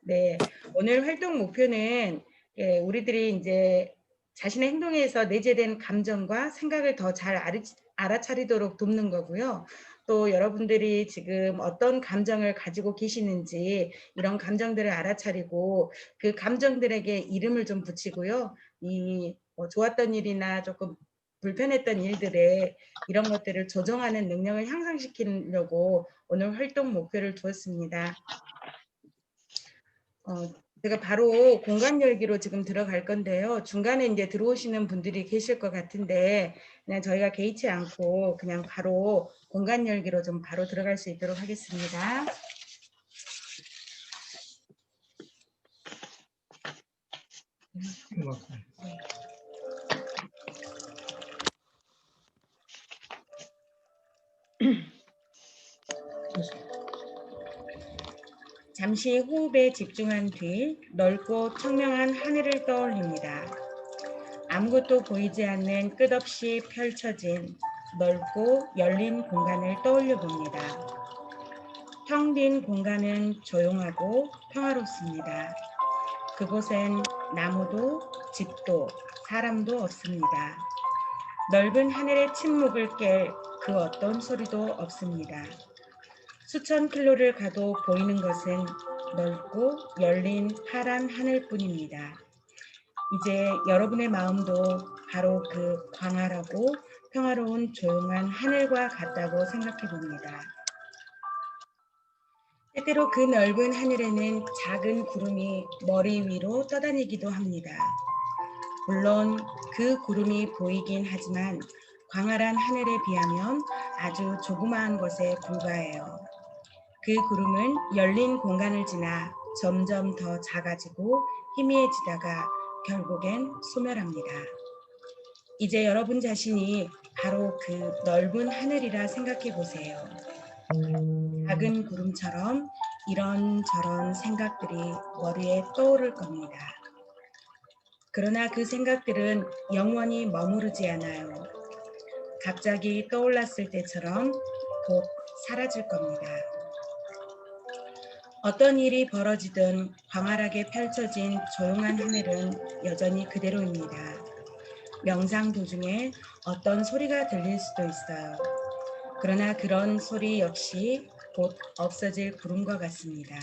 네, 오늘 활동 목표는 우리들이 이제 자신의 행동에서 내재된 감정과 생각을 더 잘 알아차리도록 돕는 거고요. 또 여러분들이 지금 어떤 감정을 가지고 계시는지 이런 감정들을 알아차리고 그 감정들에게 이름을 좀 붙이고요. 이 좋았던 일이나 조금 불편했던 일들에 이런 것들을 조정하는 능력을 향상시키려고 오늘 활동 목표를 두었습니다. 제가 바로 공간 열기로 지금 들어갈 건데요. 중간에 이제 들어오시는 분들이 계실 것 같은데 그냥 저희가 개의치 않고 그냥 바로 공간 열기로 좀 바로 들어갈 수 있도록 하겠습니다. 잠시 호흡에 집중한 뒤 넓고 청명한 하늘을 떠올립니다. 아무것도 보이지 않는 끝없이 펼쳐진 넓고 열린 공간을 떠올려 봅니다. 텅 빈 공간은 조용하고 평화롭습니다. 그곳엔 나무도 집도 사람도 없습니다. 넓은 하늘의 침묵을 깰 그 어떤 소리도 없습니다. 수천 킬로를 가도 보이는 것은 넓고 열린 파란 하늘뿐입니다. 이제 여러분의 마음도 바로 그 광활하고 평화로운 조용한 하늘과 같다고 생각해 봅니다. 때때로 그 넓은 하늘에는 작은 구름이 머리 위로 떠다니기도 합니다. 물론 그 구름이 보이긴 하지만 광활한 하늘에 비하면 아주 조그마한 것에 불과해요. 그 구름은 열린 공간을 지나 점점 더 작아지고 희미해지다가 결국엔 소멸합니다. 이제 여러분 자신이 바로 그 넓은 하늘이라 생각해 보세요. 작은 구름처럼 이런저런 생각들이 머리에 떠오를 겁니다. 그러나 그 생각들은 영원히 머무르지 않아요. 갑자기 떠올랐을 때처럼 곧 사라질 겁니다. 어떤 일이 벌어지든 광활하게 펼쳐진 조용한 하늘은 여전히 그대로입니다. 명상 도중에 어떤 소리가 들릴 수도 있어요. 그러나 그런 소리 역시 곧 없어질 구름과 같습니다.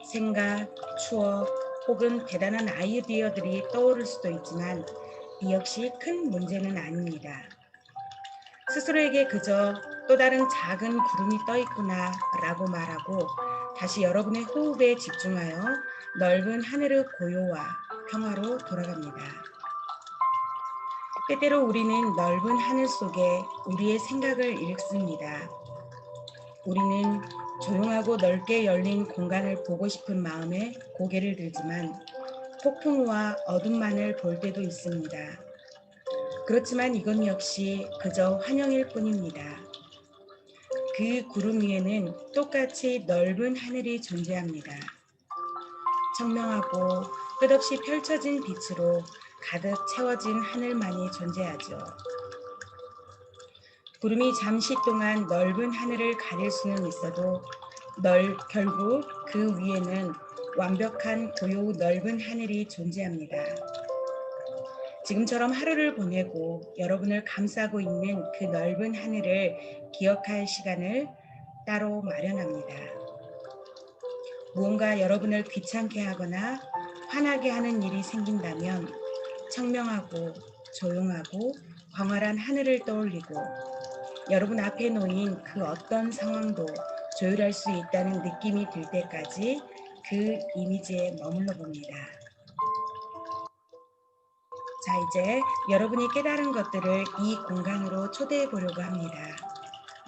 생각, 추억 혹은 대단한 아이디어들이 떠오를 수도 있지만 이 역시 큰 문제는 아닙니다. 스스로에게 그저 또 다른 작은 구름이 떠 있구나 라고 말하고 다시 여러분의 호흡에 집중하여 넓은 하늘의 고요와 평화로 돌아갑니다. 때때로 우리는 넓은 하늘 속에 우리의 생각을 읽습니다. 우리는 조용하고 넓게 열린 공간을 보고 싶은 마음에 고개를 들지만 폭풍우와 어둠만을 볼 때도 있습니다. 그렇지만 이건 역시 그저 환영일 뿐입니다. 그 구름 위에는 똑같이 넓은 하늘이 존재합니다. 청명하고 끝없이 펼쳐진 빛으로 가득 채워진 하늘만이 존재하죠. 구름이 잠시 동안 넓은 하늘을 가릴 수는 있어도 결국 그 위에는 완벽한 고요 넓은 하늘이 존재합니다. 지금처럼 하루를 보내고 여러분을 감싸고 있는 그 넓은 하늘을 기억할 시간을 따로 마련합니다. 무언가 여러분을 귀찮게 하거나 화나게 하는 일이 생긴다면 청명하고 조용하고 광활한 하늘을 떠올리고 여러분 앞에 놓인 그 어떤 상황도 조율할 수 있다는 느낌이 들 때까지 그 이미지에 머물러 봅니다. 자, 이제 여러분이 깨달은 것들을 이 공간으로 초대해 보려고 합니다.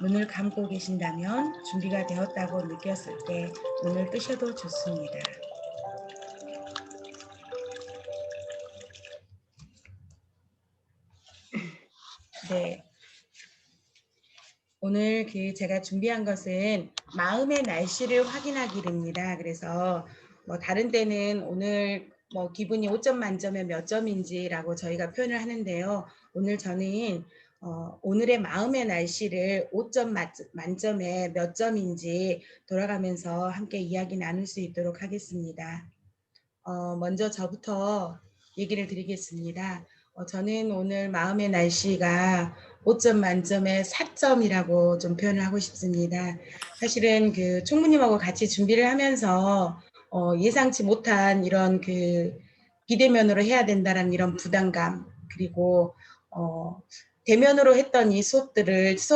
눈을 감고 계신다면 준비가 되었다고 느꼈을 때 눈을 뜨셔도 좋습니다. 네. 오늘 제가 준비한 것은 마음의 날씨를 확인하기입니다. 그래서 다른 때는 오늘 기분이 5점 만점에 몇 점인지라고 저희가 표현을 하는데요. 오늘 저는 오늘의 마음의 날씨를 5점 만점에 몇 점인지 돌아가면서 함께 이야기 나눌 수 있도록 하겠습니다. 먼저 저부터 얘기를 드리겠습니다. 저는 오늘 마음의 날씨가 5점 만점에 4점이라고 좀 표현을 하고 싶습니다. 사실은 그 총무님하고 같이 준비를 하면서 예상치 못한 이런 그 비대면으로 해야 된다는 이런 부담감, 그리고 대면으로 했던 이 수업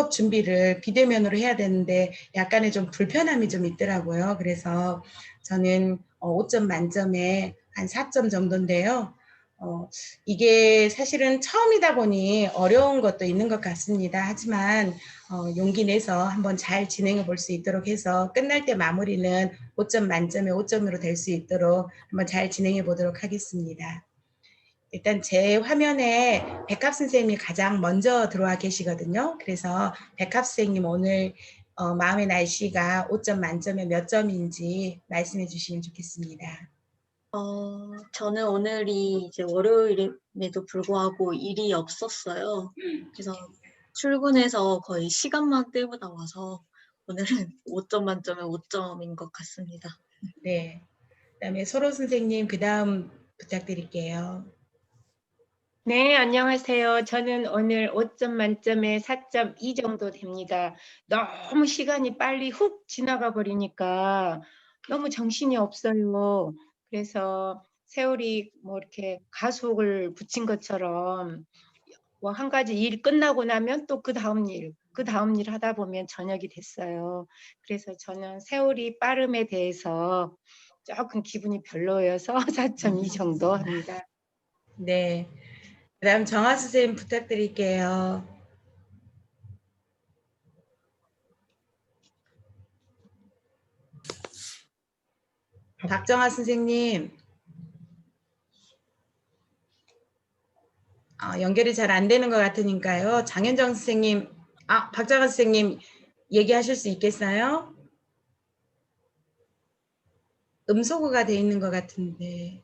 준비를 비대면으로 해야 되는데 약간의 좀 불편함이 좀 있더라고요. 그래서 저는 5점 만점에 한 4점 정도인데요. 이게 사실은 처음이다 보니 어려운 것도 있는 것 같습니다. 하지만 용기 내서 한번 잘 진행해 볼 수 있도록 해서 끝날 때 마무리는 5점 만점에 5점으로 될 수 있도록 한번 잘 진행해 보도록 하겠습니다. 일단 제 화면에 백합 선생님이 가장 먼저 들어와 계시거든요. 그래서 백합 선생님 오늘 마음의 날씨가 5점 만점에 몇 점인지 말씀해 주시면 좋겠습니다. 저는 오늘이 이제 월요일임에도 불구하고 일이 없었어요. 그래서 출근해서 거의 시간만 때우다 와서 오늘은 5점 만점에 5점인 것 같습니다. 네. 그다음에 소로 선생님 그다음 부탁드릴게요. 네, 안녕하세요. 저는 오늘 5점 만점에 4.2 정도 됩니다. 너무 시간이 빨리 훅 지나가 버리니까 너무 정신이 없어요. 그래서 세월이 뭐 이렇게 가속을 붙인 것처럼 뭐 한 가지 일 끝나고 나면 또 그 다음 일, 그 다음 일 하다 보면 저녁이 됐어요. 그래서 저는 세월이 빠름에 대해서 조금 기분이 별로여서 4.2 정도 합니다. 네. 그다음 정아 선생님 부탁드릴게요. 박정아 선생님. 연결이 잘 안 되는 것 같으니까요. 장현정 선생님, 박정아 선생님 얘기하실 수 있겠어요? 음소거가 돼 있는 것 같은데.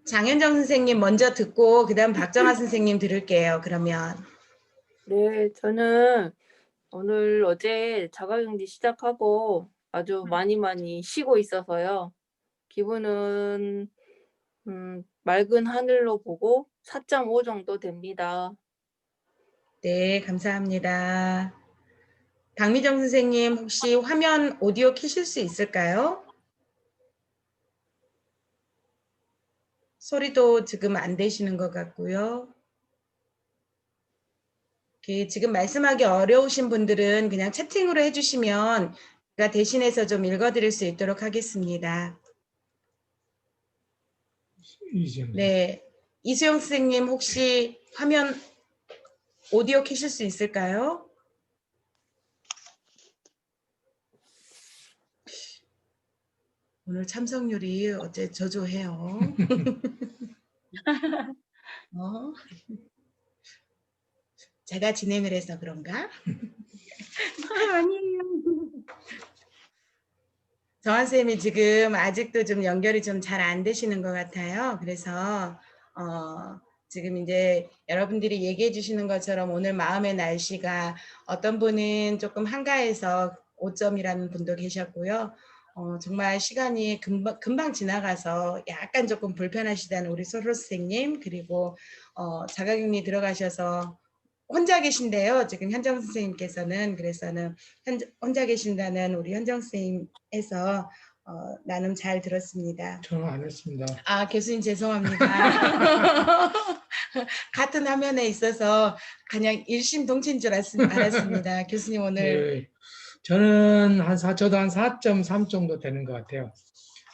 장현정 선생님 먼저 듣고 그다음 박정아 선생님 들을게요. 그러면. 네, 저는 오늘 어제 자가격리 시작하고 아주 많이 쉬고 있어서요. 기분은 맑은 하늘로 보고 4.5 정도 됩니다. 네, 감사합니다. 박미정 선생님 혹시 화면 오디오 켜실 수 있을까요? 소리도 지금 안 되시는 것 같고요. 지금 말씀하기 어려우신 분들은 그냥 채팅으로 해주시면 제가 대신해서 좀 읽어드릴 수 있도록 하겠습니다. 네, 이수영 선생님 혹시 화면 오디오 켜실 수 있을까요? 오늘 참석률이 어째 저조해요. 제가 진행을 해서 그런가? 아니에요. 정한 쌤이 지금 아직도 좀 연결이 좀 잘 안 되시는 것 같아요. 그래서 지금 이제 여러분들이 얘기해 주시는 것처럼 오늘 마음의 날씨가 어떤 분은 조금 한가해서 5점이라는 분도 계셨고요. 정말 시간이 금방 지나가서 약간 조금 불편하시다는 우리 소로 선생님, 그리고 자가격리 들어가셔서 혼자 계신데요. 지금 현정 선생님께서는 그래서는 혼자 계신다는 우리 현정 선생님에서 나름 잘 들었습니다. 저는 안 했습니다. 교수님 죄송합니다. 같은 화면에 있어서 그냥 일심동체인 줄 알았습니다. 교수님 오늘. 네, 저도 한 4.3 정도 되는 것 같아요.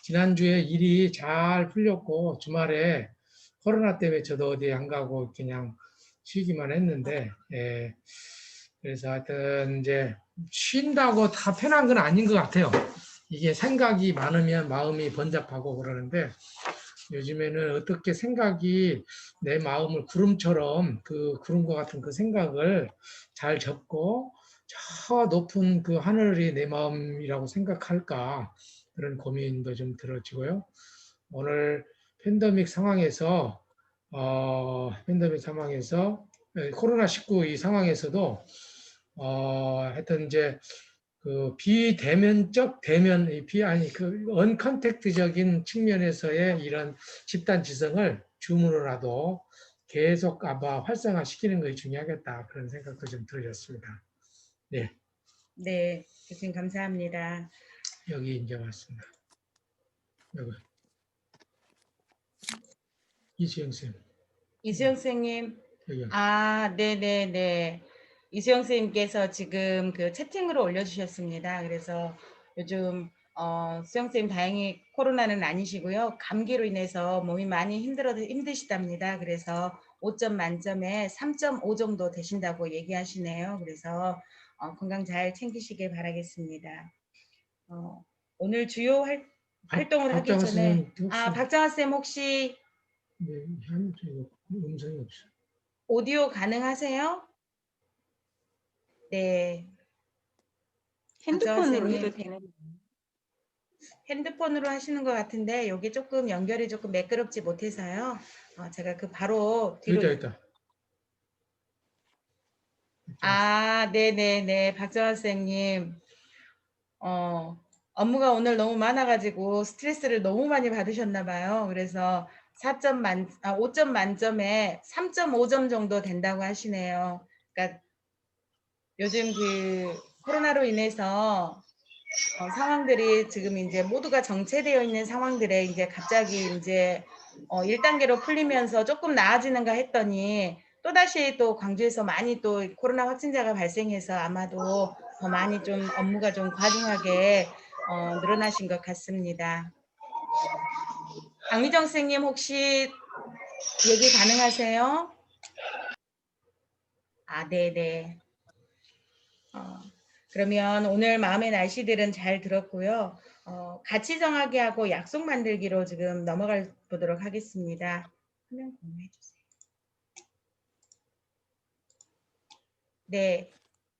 지난주에 일이 잘 풀렸고 주말에 코로나 때문에 저도 어디 안 가고 그냥 쉬기만 했는데, 예. 그래서 하여튼 이제 쉰다고 다 편한 건 아닌 것 같아요. 이게 생각이 많으면 마음이 번잡하고 그러는데 요즘에는 어떻게 생각이 내 마음을 구름처럼 그 구름과 같은 그 생각을 잘 접고 저 높은 그 하늘이 내 마음이라고 생각할까 그런 고민도 좀 들어지고요. 오늘 팬데믹 상황에서 코로나19 이 상황에서도 하여튼 이제 그 비대면적 대면 그 언컨택트적인 측면에서의 이런 집단 지성을 줌으로라도 계속 아마 활성화시키는 것이 중요하겠다 그런 생각도 좀 들으셨습니다. 네, 네, 교수님 감사합니다. 여기 이제 왔습니다. 여기 이수영 쌤. 이수영 선생님, 여기. 네네네. 이수영 선생님께서 지금 그 채팅으로 올려주셨습니다. 그래서 요즘 수영 선생님 다행히 코로나는 아니시고요. 감기로 인해서 몸이 많이 힘드시답니다. 그래서 5점 만점에 3.5 정도 되신다고 얘기하시네요. 그래서 건강 잘 챙기시길 바라겠습니다. 오늘 주요 활동을 하기 박정아 전에 선생님 혹시 박정아 쌤 혹시 네, 음성이 없어요. 오디오 가능하세요? 네. 핸드폰으로 선생님. 해도 되는. 핸드폰으로 하시는 것 같은데 여기 조금 연결이 조금 매끄럽지 못해서요. 제가 그 바로 뒤로 여기다. 네네네. 박정환 선생님. 업무가 오늘 너무 많아가지고 스트레스를 너무 많이 받으셨나 봐요. 그래서 5점 만점에 3.5점 정도 된다고 하시네요. 그러니까 요즘 그 코로나로 인해서 상황들이 지금 이제 모두가 정체되어 있는 상황들에 이제 갑자기 이제 1단계로 풀리면서 조금 나아지는가 했더니 또다시 또 광주에서 많이 또 코로나 확진자가 발생해서 아마도 더 많이 좀 업무가 좀 과중하게 늘어나신 것 같습니다. 강미정 선생님 혹시 얘기 가능하세요? 네네. 그러면 오늘 마음의 날씨들은 잘 들었고요. 가치 정하기 하고 약속 만들기로 지금 넘어가 보도록 하겠습니다. 화면 공유해 주세요. 네,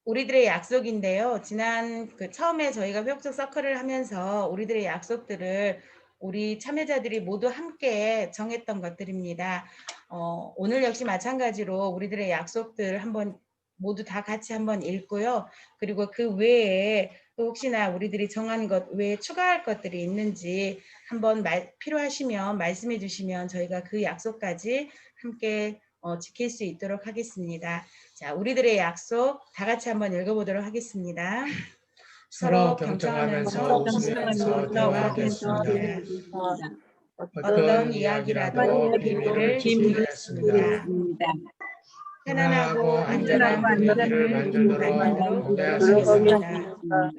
우리들의 약속인데요. 지난 처음에 저희가 회복적 서클을 하면서 우리들의 약속들을 우리 참여자들이 모두 함께 정했던 것들입니다. 오늘 역시 마찬가지로 우리들의 약속들 한번 모두 다 같이 한번 읽고요. 그리고 그 외에 또 혹시나 우리들이 정한 것 외에 추가할 것들이 있는지 한번 필요하시면 말씀해 주시면 저희가 그 약속까지 함께 지킬 수 있도록 하겠습니다. 자, 우리들의 약속 다 같이 한번 읽어보도록 하겠습니다. 서로 경청하면서 웃으면서 대화하겠습니다. 어떤 이야기라도 비밀을 지키겠습니다. 편안하고 안전한 분위기를 만들도록 노력하겠습니다. 노력하겠습니다.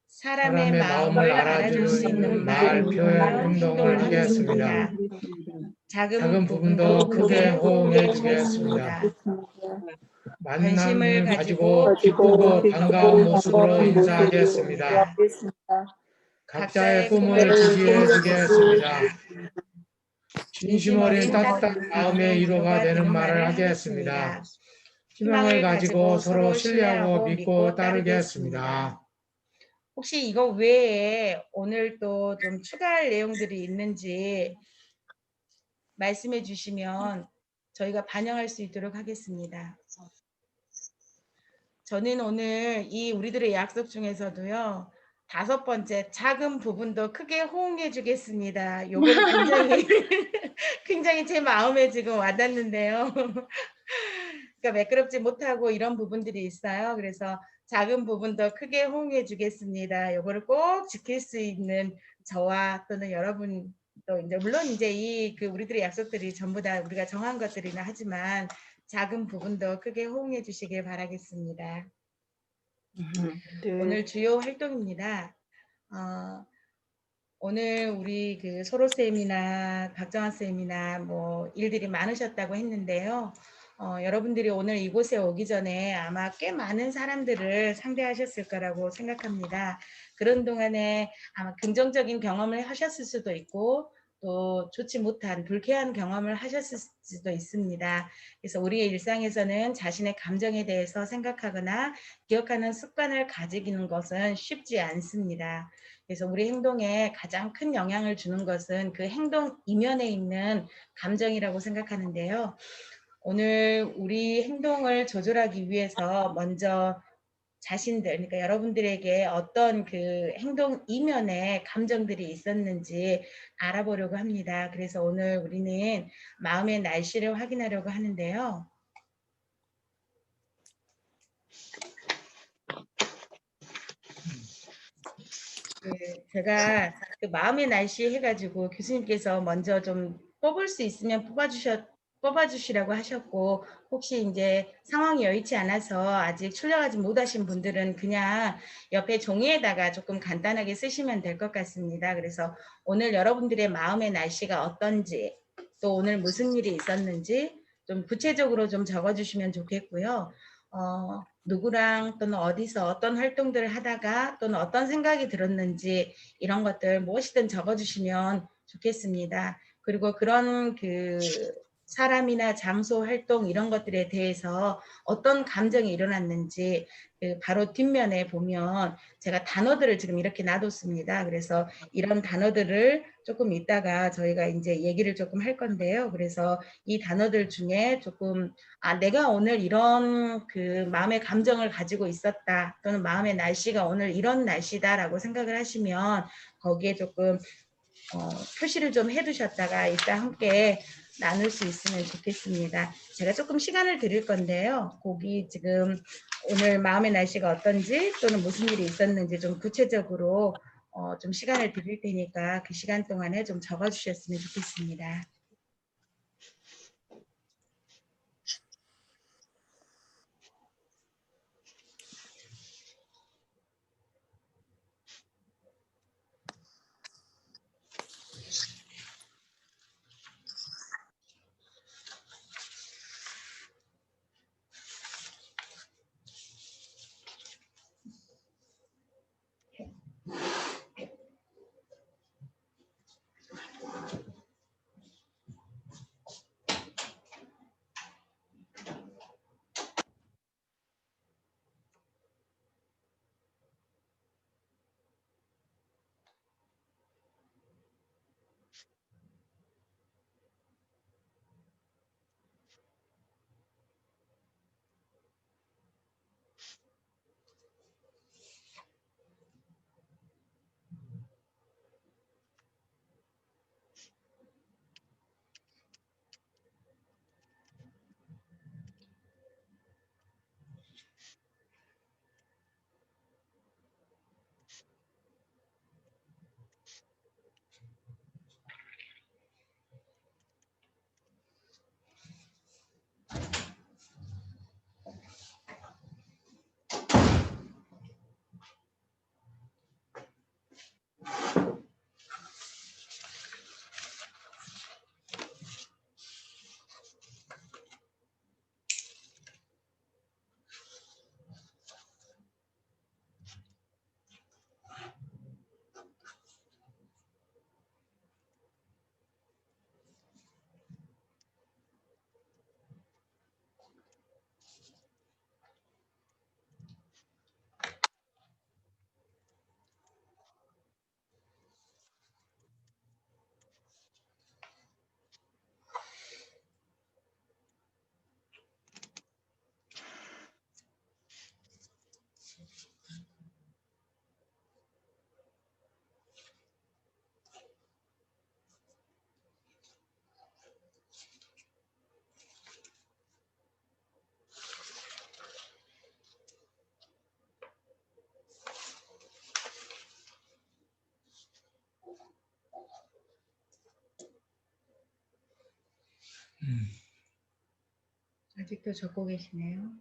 사람의 사람의 마음을 알아줄 수 있는 말, 표현, 행동을 하겠습니다. 작은 부분도 크게 호응해 주겠습니다. 관심을 가지고 기쁘고 반가운 모습으로 인사하겠습니다. 각자의 꿈을 지지해 주겠습니다. 진심 어린 따뜻한 마음의 위로가 되는 말을 하겠습니다. 희망을 가지고 서로 신뢰하고 믿고 따르겠습니다. 혹시 이거 외에 오늘 또 좀 추가할 내용들이 있는지 말씀해 주시면 저희가 반영할 수 있도록 하겠습니다. 저는 오늘 이 우리들의 약속 중에서도요. 5번째 작은 부분도 크게 호응해 주겠습니다. 요거를 굉장히 굉장히 제 마음에 지금 와닿는데요. 그러니까 매끄럽지 못하고 이런 부분들이 있어요. 그래서 작은 부분도 크게 호응해 주겠습니다. 요거를 꼭 지킬 수 있는 저와 또는 여러분 또 이제 물론 이제 이 우리들의 약속들이 전부 다 우리가 정한 것들이나 하지만 작은 부분도 크게 호응해 주시길 바라겠습니다. 네. 오늘 주요 활동입니다. 오늘 우리 소로 쌤이나 박정환 쌤이나 뭐 일들이 많으셨다고 했는데요. 여러분들이 오늘 이곳에 오기 전에 아마 꽤 많은 사람들을 상대하셨을 거라고 생각합니다. 그런 동안에 아마 긍정적인 경험을 하셨을 수도 있고 또 좋지 못한 불쾌한 경험을 하셨을 수도 있습니다. 그래서 우리의 일상에서는 자신의 감정에 대해서 생각하거나 기억하는 습관을 가지기는 것은 쉽지 않습니다. 그래서 우리 행동에 가장 큰 영향을 주는 것은 그 행동 이면에 있는 감정이라고 생각하는데요. 오늘 우리 행동을 조절하기 위해서 먼저 자신들, 그러니까 여러분들에게 어떤 그 행동 이면에 감정들이 있었는지 알아보려고 합니다. 그래서 오늘 우리는 마음의 날씨를 확인하려고 하는데요. 제가 그 마음의 날씨 해가지고 교수님께서 먼저 좀 뽑을 수 있으면 뽑아주시라고 하셨고, 혹시 이제 상황이 여의치 않아서 아직 출력하지 못하신 분들은 그냥 옆에 종이에다가 조금 간단하게 쓰시면 될 것 같습니다. 그래서 오늘 여러분들의 마음의 날씨가 어떤지, 또 오늘 무슨 일이 있었는지 좀 구체적으로 좀 적어주시면 좋겠고요. 누구랑 또는 어디서 어떤 활동들을 하다가 또는 어떤 생각이 들었는지 이런 것들 무엇이든 적어주시면 좋겠습니다. 그리고 그런 그 사람이나 장소 활동 이런 것들에 대해서 어떤 감정이 일어났는지 그 바로 뒷면에 보면 제가 단어들을 지금 이렇게 놔뒀습니다. 그래서 이런 단어들을 조금 이따가 저희가 이제 얘기를 조금 할 건데요. 그래서 이 단어들 중에 조금 내가 오늘 이런 그 마음의 감정을 가지고 있었다 또는 마음의 날씨가 오늘 이런 날씨다라고 생각을 하시면 거기에 조금 표시를 좀 해두셨다가 이따 함께 나눌 수 있으면 좋겠습니다. 제가 조금 시간을 드릴 건데요. 거기 지금 오늘 마음의 날씨가 어떤지 또는 무슨 일이 있었는지 좀 구체적으로 좀 시간을 드릴 테니까 그 시간 동안에 좀 적어주셨으면 좋겠습니다. 아직도 적고 계시네요.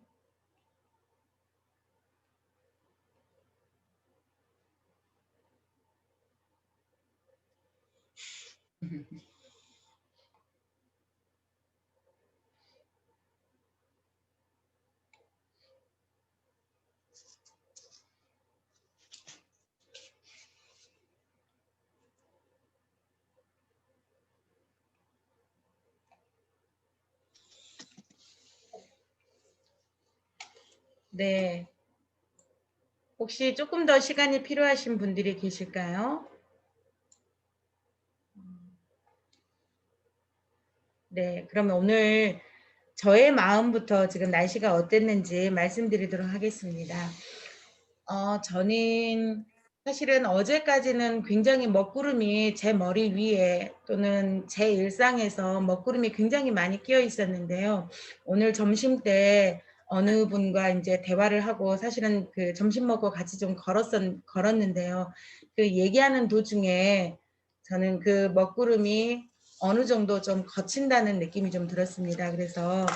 네. 혹시 조금 더 시간이 필요하신 분들이 계실까요? 네, 그러면 오늘 저의 마음부터 지금 날씨가 어땠는지 말씀드리도록 하겠습니다. 저는 사실은 어제까지는 굉장히 먹구름이 제 머리 위에 또는 제 일상에서 먹구름이 굉장히 많이 끼어 있었는데요. 오늘 점심 때 어느 분과 이제 대화를 하고 사실은 그 점심 먹고 같이 좀 걸었는데요. 그 얘기하는 도중에 저는 그 먹구름이 어느 정도 좀 거친다는 느낌이 좀 들었습니다. 그래서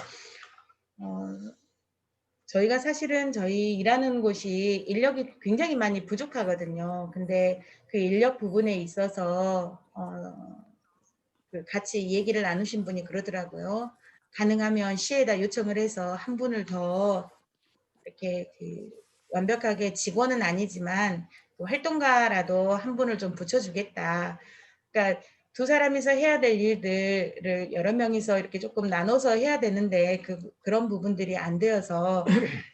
저희가 사실은 저희 일하는 곳이 인력이 굉장히 많이 부족하거든요. 근데 그 인력 부분에 있어서 그 같이 얘기를 나누신 분이 그러더라고요. 가능하면 시에다 요청을 해서 한 분을 더 이렇게 그 완벽하게 직원은 아니지만 그 활동가라도 한 분을 좀 붙여주겠다. 그러니까 두 사람이서 해야 될 일들을 여러 명이서 이렇게 조금 나눠서 해야 되는데 그런 부분들이 안 되어서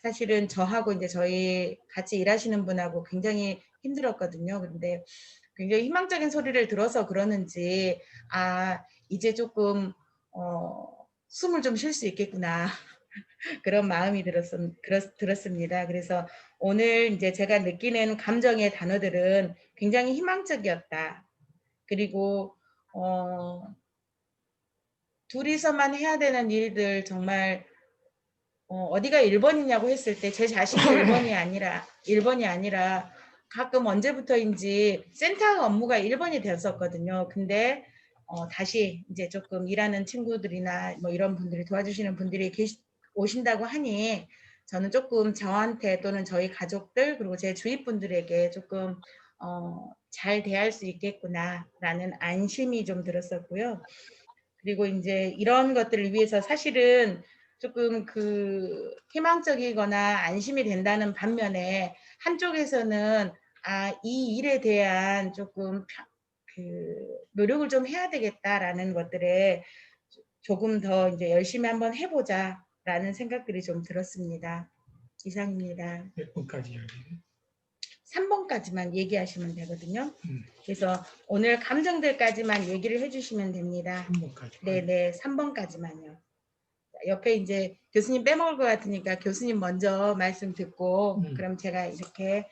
사실은 저하고 이제 저희 같이 일하시는 분하고 굉장히 힘들었거든요. 그런데 굉장히 희망적인 소리를 들어서 그러는지 이제 조금 숨을 좀 쉴 수 있겠구나. 그런 마음이 들었습니다. 그래서 오늘 이제 제가 느끼는 감정의 단어들은 굉장히 희망적이었다. 그리고 둘이서만 해야 되는 일들 정말 어디가 1번이냐고 했을 때 제 자신이 1번이 아니라 가끔 언제부터인지 센터 업무가 1번이 되었었거든요. 근데 다시 이제 조금 일하는 친구들이나 뭐 이런 분들이 도와주시는 분들이 오신다고 하니 저는 조금 저한테 또는 저희 가족들 그리고 제 주위 분들에게 조금 잘 대할 수 있겠구나라는 안심이 좀 들었었고요. 그리고 이제 이런 것들을 위해서 사실은 조금 그 희망적이거나 안심이 된다는 반면에 한쪽에서는 이 일에 대한 조금 그 노력을 좀 해야 되겠다라는 것들에 조금 더 이제 열심히 한번 해보자라는 생각들이 좀 들었습니다. 이상입니다. 몇 분까지요? 3번까지만 얘기하시면 되거든요. 그래서 오늘 감정들까지만 얘기를 해주시면 됩니다. 3번까지. 네네, 3번까지만요. 옆에 이제 교수님 빼먹을 것 같으니까 교수님 먼저 말씀 듣고 그럼 제가 이렇게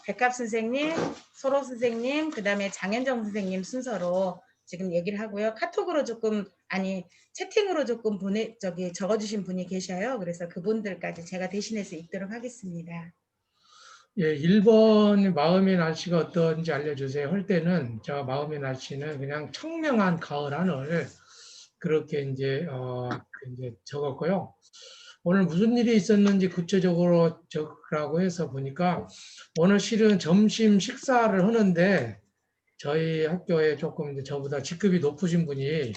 백합 선생님, 소로 선생님, 그 다음에 장현정 선생님 순서로 지금 얘기를 하고요. 카톡으로 조금 채팅으로 조금 적어주신 분이 계셔요. 그래서 그분들까지 제가 대신해서 읽도록 하겠습니다. 예, 1번 마음의 날씨가 어떤지 알려주세요. 할 때는 저 마음의 날씨는 그냥 청명한 가을 하늘 그렇게 이제 적었고요. 오늘 무슨 일이 있었는지 구체적으로 적으라고 해서 보니까 오늘 실은 점심 식사를 하는데 저희 학교에 조금 이제 저보다 직급이 높으신 분이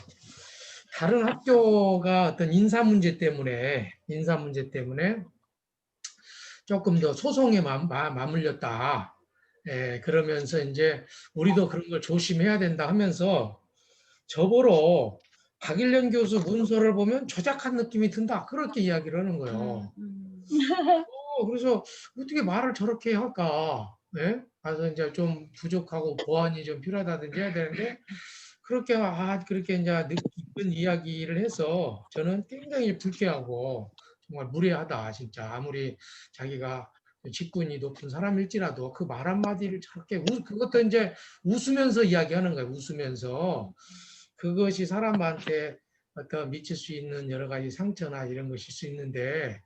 다른 학교가 어떤 인사 문제 때문에 조금 더 소송에 맞물렸다. 예, 그러면서 이제 우리도 그런 걸 조심해야 된다 하면서 저보러 박일련 교수 문서를 보면 조작한 느낌이 든다. 그렇게 이야기를 하는 거예요. 그래서 어떻게 말을 저렇게 할까? 예? 그래서 이제 좀 부족하고 보완이 좀 필요하다든지 해야 되는데 그렇게 그렇게 이제 깊은 이야기를 해서 저는 굉장히 불쾌하고 정말 무례하다 진짜 아무리 자기가 직분이 높은 사람일지라도 그 말 한마디를 저렇게 그것도 이제 웃으면서 이야기하는 거예요. 웃으면서 그것이 사람한테 어떤 미칠 수 있는 여러 가지 상처나 이런 것일 수 있는데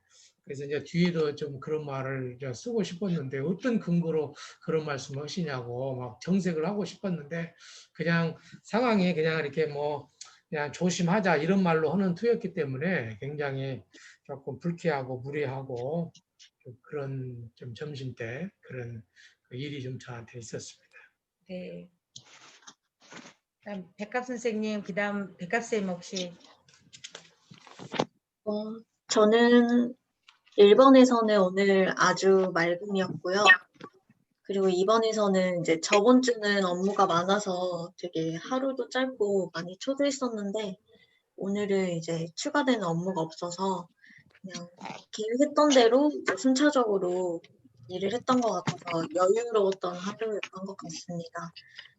그래서 이제 뒤에도 좀 그런 말을 쓰고 싶었는데 어떤 근거로 그런 말씀을 하시냐고 막 정색을 하고 싶었는데 그냥 상황이 그냥 이렇게 뭐 그냥 조심하자 이런 말로 하는 투였기 때문에 굉장히 조금 불쾌하고 무례하고 좀 그런 좀 점심 때 그런 일이 좀 저한테 있었습니다. 네. 그다음 백합 선생님, 그다음 백합 쌤 혹시 저는 1번에서는 오늘 아주 맑음이었고요. 그리고 2번에서는 이제 저번 주는 업무가 많아서 되게 하루도 짧고 많이 초조했었는데 오늘은 이제 추가되는 업무가 없어서 그냥 계획했던 대로 이제 순차적으로 일을 했던 것 같아서 여유로웠던 하루였던 것 같습니다.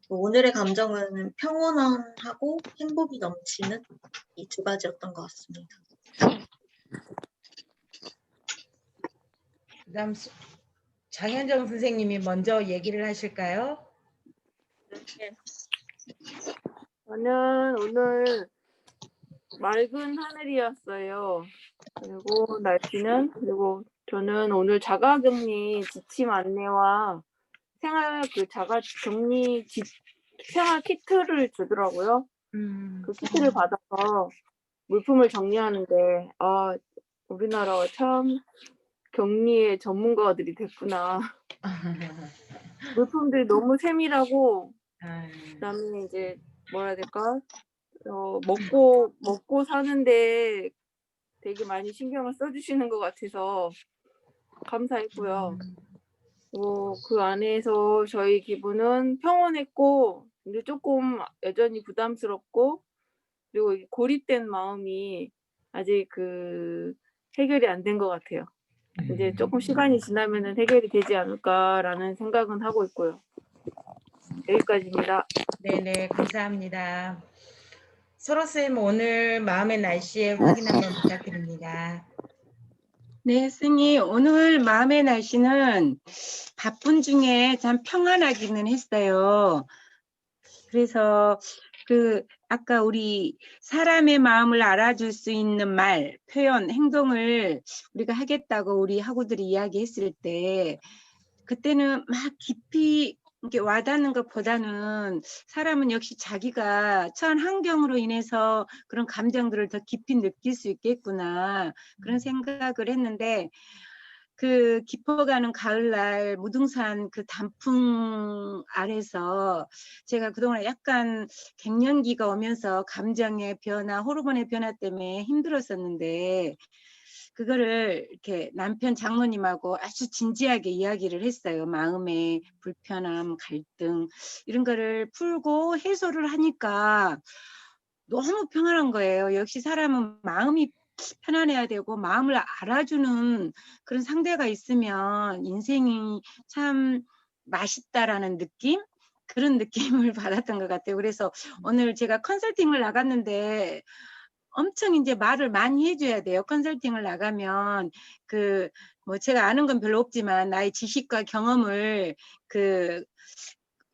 오늘의 감정은 평온함하고 행복이 넘치는 이 두 가지였던 것 같습니다. 그다음 장현정 선생님이 먼저 얘기를 하실까요? 저는 오늘 맑은 하늘이었어요. 그리고 저는 오늘 자가격리 지침 안내와 자가 격리 생활 키트를 주더라고요. 그 키트를 받아서 물품을 정리하는데 우리나라가 참 격리의 전문가들이 됐구나. 물품들이 너무 세밀하고 그다음에 이제 뭐라 해야 될까? 먹고 사는데 되게 많이 신경을 써주시는 것 같아서 감사했고요. 그 안에서 저희 기분은 평온했고, 근데 조금 여전히 부담스럽고, 그리고 이 고립된 마음이 아직 해결이 안 된 것 같아요. 이제 조금 시간이 지나면은 해결이 되지 않을까라는 생각은 하고 있고요. 여기까지입니다. 네네, 감사합니다. 서로쌤 오늘 마음의 날씨에 확인 한번 부탁드립니다. 네, 스님, 오늘 마음의 날씨는 바쁜 중에 참 평안하기는 했어요. 그래서 아까 우리 사람의 마음을 알아줄 수 있는 말, 표현, 행동을 우리가 하겠다고 우리 학우들이 이야기했을 때 그때는 막 깊이 이렇게 와닿는 것보다는 사람은 역시 자기가 처한 환경으로 인해서 그런 감정들을 더 깊이 느낄 수 있겠구나 그런 생각을 했는데 깊어가는 가을날 무등산 단풍 아래서 제가 그동안 약간 갱년기가 오면서 감정의 변화, 호르몬의 변화 때문에 힘들었었는데 그거를 이렇게 남편 장모님하고 아주 진지하게 이야기를 했어요. 마음의 불편함, 갈등 이런 거를 풀고 해소를 하니까 너무 평안한 거예요. 역시 사람은 마음이 편안해야 되고 마음을 알아주는 그런 상대가 있으면 인생이 참 맛있다라는 느낌? 그런 느낌을 받았던 것 같아요. 그래서 오늘 제가 컨설팅을 나갔는데 엄청 이제 말을 많이 해줘야 돼요. 컨설팅을 나가면 제가 아는 건 별로 없지만 나의 지식과 경험을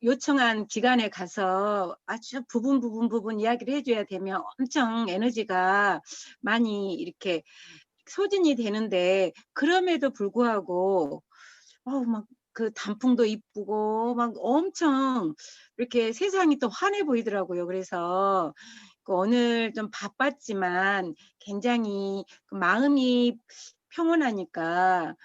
요청한 기관에 가서 아주 부분 이야기를 해줘야 되면 엄청 에너지가 많이 이렇게 소진이 되는데 그럼에도 불구하고 막 단풍도 이쁘고 막 엄청 이렇게 세상이 또 환해 보이더라고요. 그래서 오늘 좀 바빴지만 굉장히 마음이 평온하니까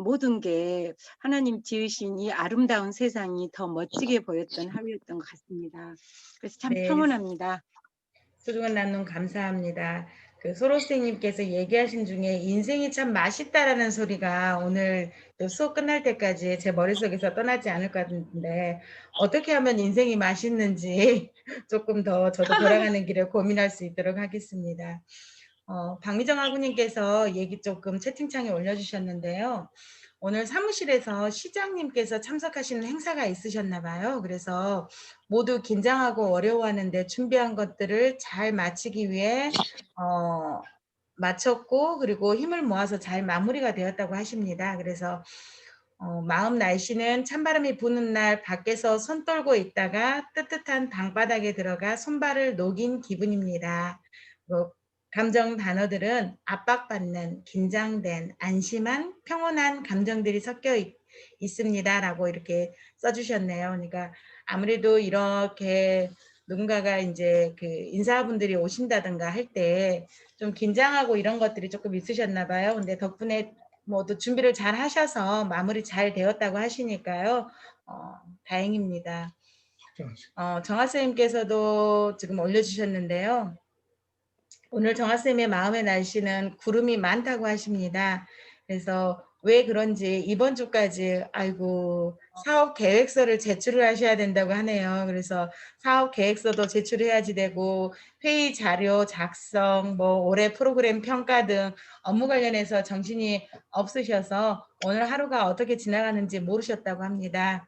모든 게 하나님 지으신 이 아름다운 세상이 더 멋지게 보였던 하루였던 것 같습니다. 그래서 참 네. 평온합니다. 소중한 나눔 감사합니다. 소로스님께서 얘기하신 중에 인생이 참 맛있다라는 소리가 오늘 또 수업 끝날 때까지 제 머릿속에서 떠나지 않을 것 같은데 어떻게 하면 인생이 맛있는지 조금 더 저도 돌아가는 길에 고민할 수 있도록 하겠습니다. 박미정 학우님께서 얘기 조금 채팅창에 올려주셨는데요. 오늘 사무실에서 시장님께서 참석하시는 행사가 있으셨나 봐요. 그래서 모두 긴장하고 어려워하는데 준비한 것들을 잘 마치기 위해 마쳤고 그리고 힘을 모아서 잘 마무리가 되었다고 하십니다. 그래서 마음 날씨는 찬바람이 부는 날 밖에서 손 떨고 있다가 뜨뜻한 방바닥에 들어가 손발을 녹인 기분입니다. 감정 단어들은 압박받는, 긴장된, 안심한, 평온한 감정들이 섞여 있습니다라고 이렇게 써주셨네요. 그러니까 아무래도 이렇게 누군가가 이제 인사분들이 오신다든가 할 때 좀 긴장하고 이런 것들이 조금 있으셨나 봐요. 근데 덕분에 모두 준비를 잘 하셔서 마무리 잘 되었다고 하시니까요. 다행입니다. 정하쌤께서도 지금 올려주셨는데요. 오늘 정하쌤의 마음의 날씨는 구름이 많다고 하십니다. 그래서 왜 그런지 이번 주까지 아이고 사업 계획서를 제출을 하셔야 된다고 하네요. 그래서 사업 계획서도 제출해야지 되고 회의 자료 작성, 뭐 올해 프로그램 평가 등 업무 관련해서 정신이 없으셔서 오늘 하루가 어떻게 지나가는지 모르셨다고 합니다.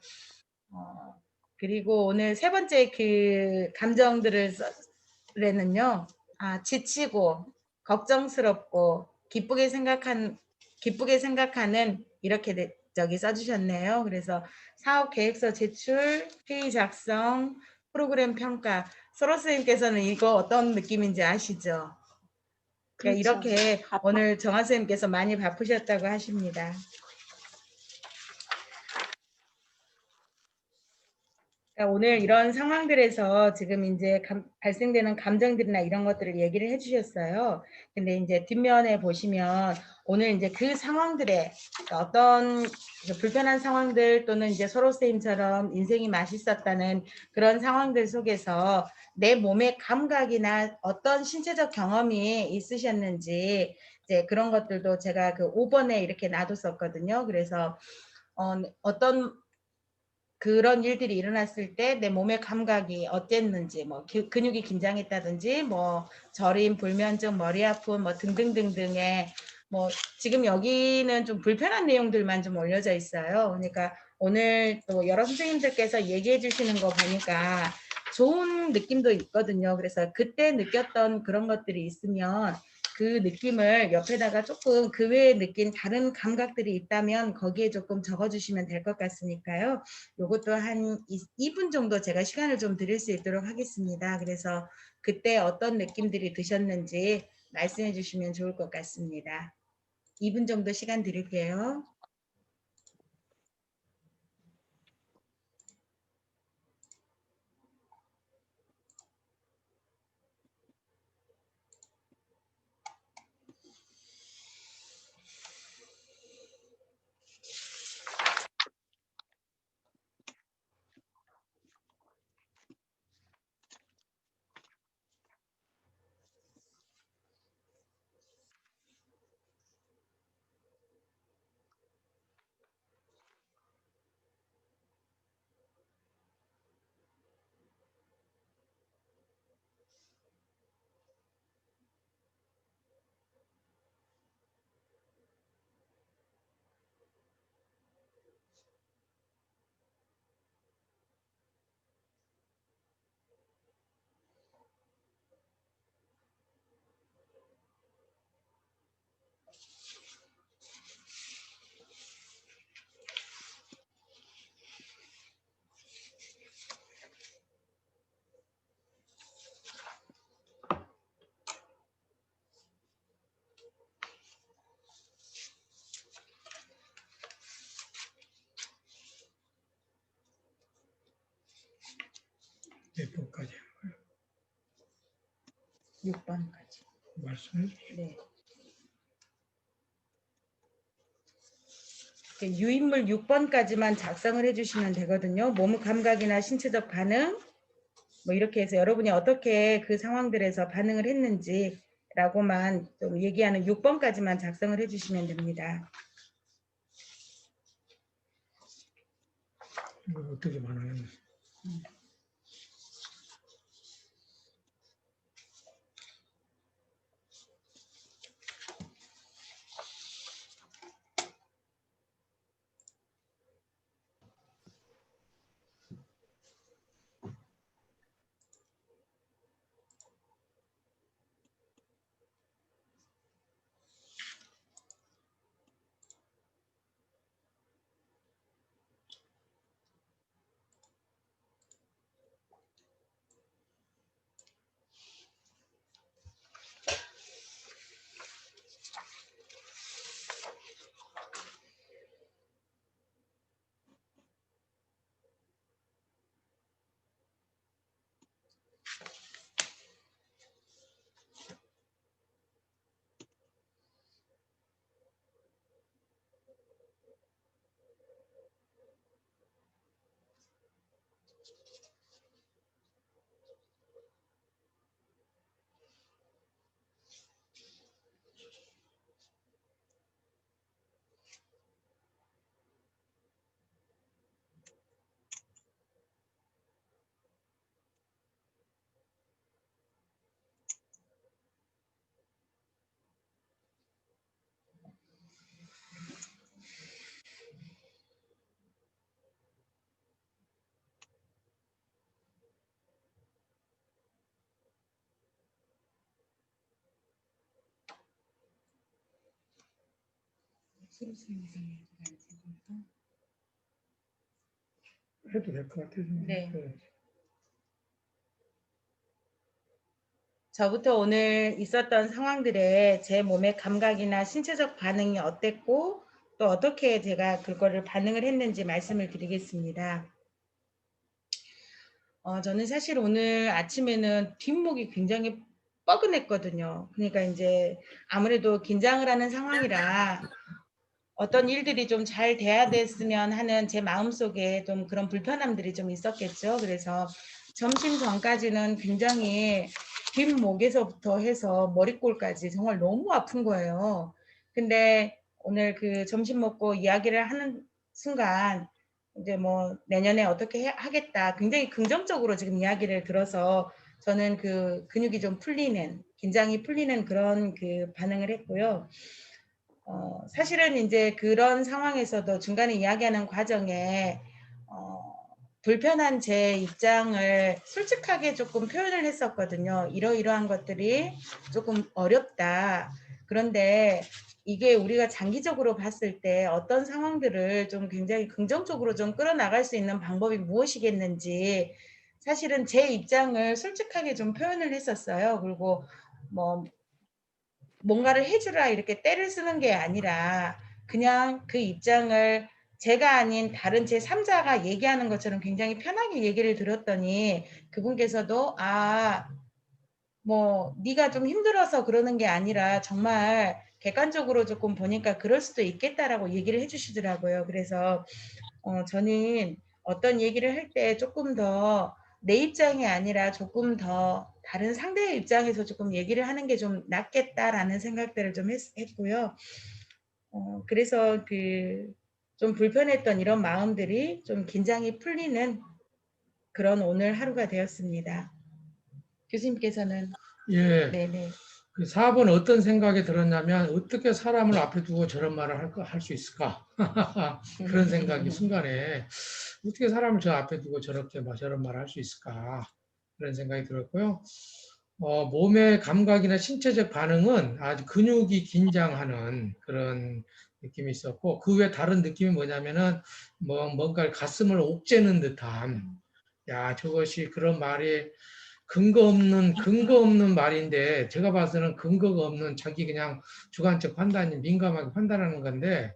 그리고 오늘 세 번째 그 감정들을 쓰래는요. 지치고 걱정스럽고 기쁘게 생각하는 이렇게 저기 써주셨네요. 그래서 사업 계획서 제출, 회의 작성, 프로그램 평가. 소로 선생님께서는 이거 어떤 느낌인지 아시죠? 그러니까 그렇죠. 이렇게 오늘 정한 선생님께서 많이 바쁘셨다고 하십니다. 그러니까 오늘 이런 상황들에서 지금 이제 발생되는 감정들이나 이런 것들을 얘기를 해주셨어요. 근데 이제 뒷면에 보시면 오늘 이제 그 상황들에 어떤 불편한 상황들 또는 이제 서로 선생님처럼 인생이 맛있었다는 그런 상황들 속에서 내 몸의 감각이나 어떤 신체적 경험이 있으셨는지 이제 그런 것들도 제가 그 5번에 이렇게 놔뒀었거든요. 그래서 어떤 그런 일들이 일어났을 때 내 몸의 감각이 어땠는지, 뭐 근육이 긴장했다든지, 뭐 저림, 불면증, 머리 아픔, 뭐 등등등등의 뭐 지금 여기는 좀 불편한 내용들만 좀 올려져 있어요. 그러니까 오늘 또 여러 선생님들께서 얘기해 주시는 거 보니까 좋은 느낌도 있거든요. 그래서 그때 느꼈던 그런 것들이 있으면 그 느낌을 옆에다가 조금 그 외에 느낀 다른 감각들이 있다면 거기에 조금 적어주시면 될 것 같으니까요. 요것도 한 2분 정도 제가 시간을 좀 드릴 수 있도록 하겠습니다. 그래서 그때 어떤 느낌들이 드셨는지 말씀해 주시면 좋을 것 같습니다. 2분 정도 시간 드릴게요. 몇 번까지 6번까지. 말씀해 주세요. 네. 유인물 6번까지만 작성을 해주시면 되거든요. 몸 감각이나 신체적 반응, 뭐 이렇게 해서 여러분이 어떻게 그 상황들에서 반응을 했는지라고만 좀 얘기하는 6번까지만 작성을 해주시면 됩니다. 이거 어떻게 반응했나? 해도 될 것 같아요. 네. 저부터 오늘 있었던 상황들에 제 몸의 감각이나 신체적 반응이 어땠고 또 어떻게 제가 그거를 반응을 했는지 말씀을 드리겠습니다. 저는 사실 오늘 아침에는 뒷목이 굉장히 뻐근했거든요. 그러니까 이제 아무래도 긴장을 하는 상황이라 어떤 일들이 좀 잘 돼야 됐으면 하는 제 마음속에 좀 그런 불편함들이 좀 있었겠죠. 그래서 점심 전까지는 굉장히 뒷목에서부터 해서 머리꼴까지 정말 너무 아픈 거예요. 근데 오늘 그 점심 먹고 이야기를 하는 순간 이제 뭐 내년에 어떻게 하겠다. 굉장히 긍정적으로 지금 이야기를 들어서 저는 그 근육이 좀 풀리는, 긴장이 풀리는 그런 그 반응을 했고요. 사실은 이제 그런 상황에서도 중간에 이야기하는 과정에 불편한 제 입장을 솔직하게 조금 표현을 했었거든요. 이러이러한 것들이 조금 어렵다. 그런데 이게 우리가 장기적으로 봤을 때 어떤 상황들을 좀 굉장히 긍정적으로 좀 끌어나갈 수 있는 방법이 무엇이겠는지 사실은 제 입장을 솔직하게 좀 표현을 했었어요. 그리고 뭐 뭔가를 해주라 이렇게 떼를 쓰는 게 아니라 그냥 그 입장을 제가 아닌 다른 제3자가 얘기하는 것처럼 굉장히 편하게 얘기를 들었더니 그분께서도 뭐 네가 좀 힘들어서 그러는 게 아니라 정말 객관적으로 조금 보니까 그럴 수도 있겠다라고 얘기를 해주시더라고요. 그래서 저는 어떤 얘기를 할 때 조금 더 내 입장이 아니라 조금 더 다른 상대의 입장에서 조금 얘기를 하는 게 좀 낫겠다라는 생각들을 좀 했고요. 그래서 그 좀 불편했던 이런 마음들이 좀 긴장이 풀리는 그런 오늘 하루가 되었습니다. 교수님께서는 예. 네네. 그 4번 어떤 생각이 들었냐면 어떻게 사람을 앞에 두고 저런 말을 할 수 있을까? 그런 생각이 순간에 어떻게 사람을 저 앞에 두고 저런 말을 할 수 있을까? 그런 생각이 들었고요. 몸의 감각이나 신체적 반응은 아주 근육이 긴장하는 그런 느낌이 있었고 그 외 다른 느낌이 뭐냐면은 뭔가 가슴을 옥죄는 듯한 야 저것이 그런 말이 근거 없는 말인데 제가 봐서는 근거가 없는 자기 그냥 주관적 판단이 민감하게 판단하는 건데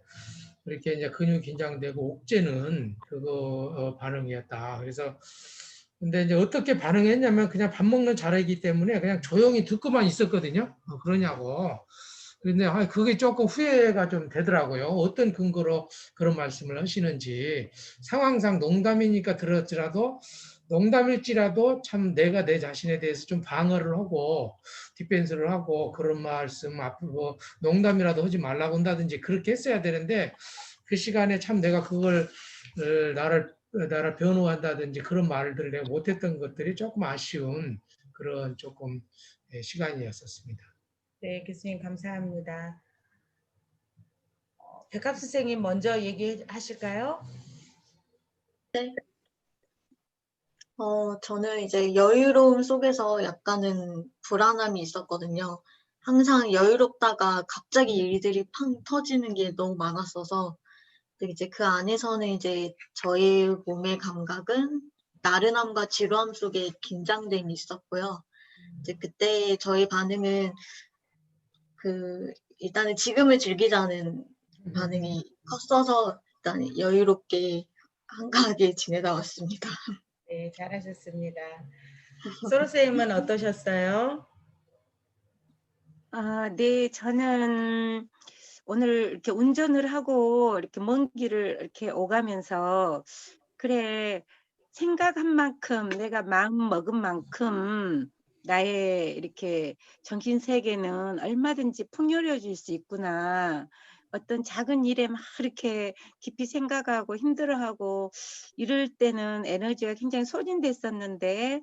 이렇게 이제 근육 긴장되고 옥죄는 그거 반응이었다. 그래서 근데 이제 어떻게 반응했냐면 그냥 밥 먹는 자리이기 때문에 그냥 조용히 듣고만 있었거든요. 그러냐고. 근데 그게 조금 후회가 좀 되더라고요. 어떤 근거로 그런 말씀을 하시는지 상황상 농담이니까 들었지라도 농담일지라도 참 내가 내 자신에 대해서 좀 방어를 하고 디펜스를 하고 그런 말씀 앞으로 농담이라도 하지 말라고 한다든지 그렇게 했어야 되는데 그 시간에 참 내가 그걸 나를 변호한다든지 그런 말들을 내가 못했던 것들이 조금 아쉬운 그런 조금 시간이었었습니다. 네, 교수님 감사합니다. 백합 선생님 먼저 얘기하실까요? 네. 저는 이제 여유로움 속에서 약간은 불안함이 있었거든요. 항상 여유롭다가 갑자기 일들이 팡 터지는 게 너무 많았어서 근데 이제 그 안에서는 이제 저의 몸의 감각은 나른함과 지루함 속에 긴장됨이 있었고요. 이제 그때 저의 반응은 일단은 지금을 즐기자는 반응이 컸어서 일단 여유롭게 한가하게 지내다 왔습니다. 네, 잘하셨습니다. 소로 쌤은 어떠셨어요? 네, 저는 오늘 이렇게 운전을 하고 이렇게 먼 길을 이렇게 오가면서 그래, 생각한 만큼 내가 마음 먹은 만큼 나의 이렇게 정신 세계는 얼마든지 풍요로워질 수 있구나. 어떤 작은 일에 막 이렇게 깊이 생각하고 힘들어하고 이럴 때는 에너지가 굉장히 소진됐었는데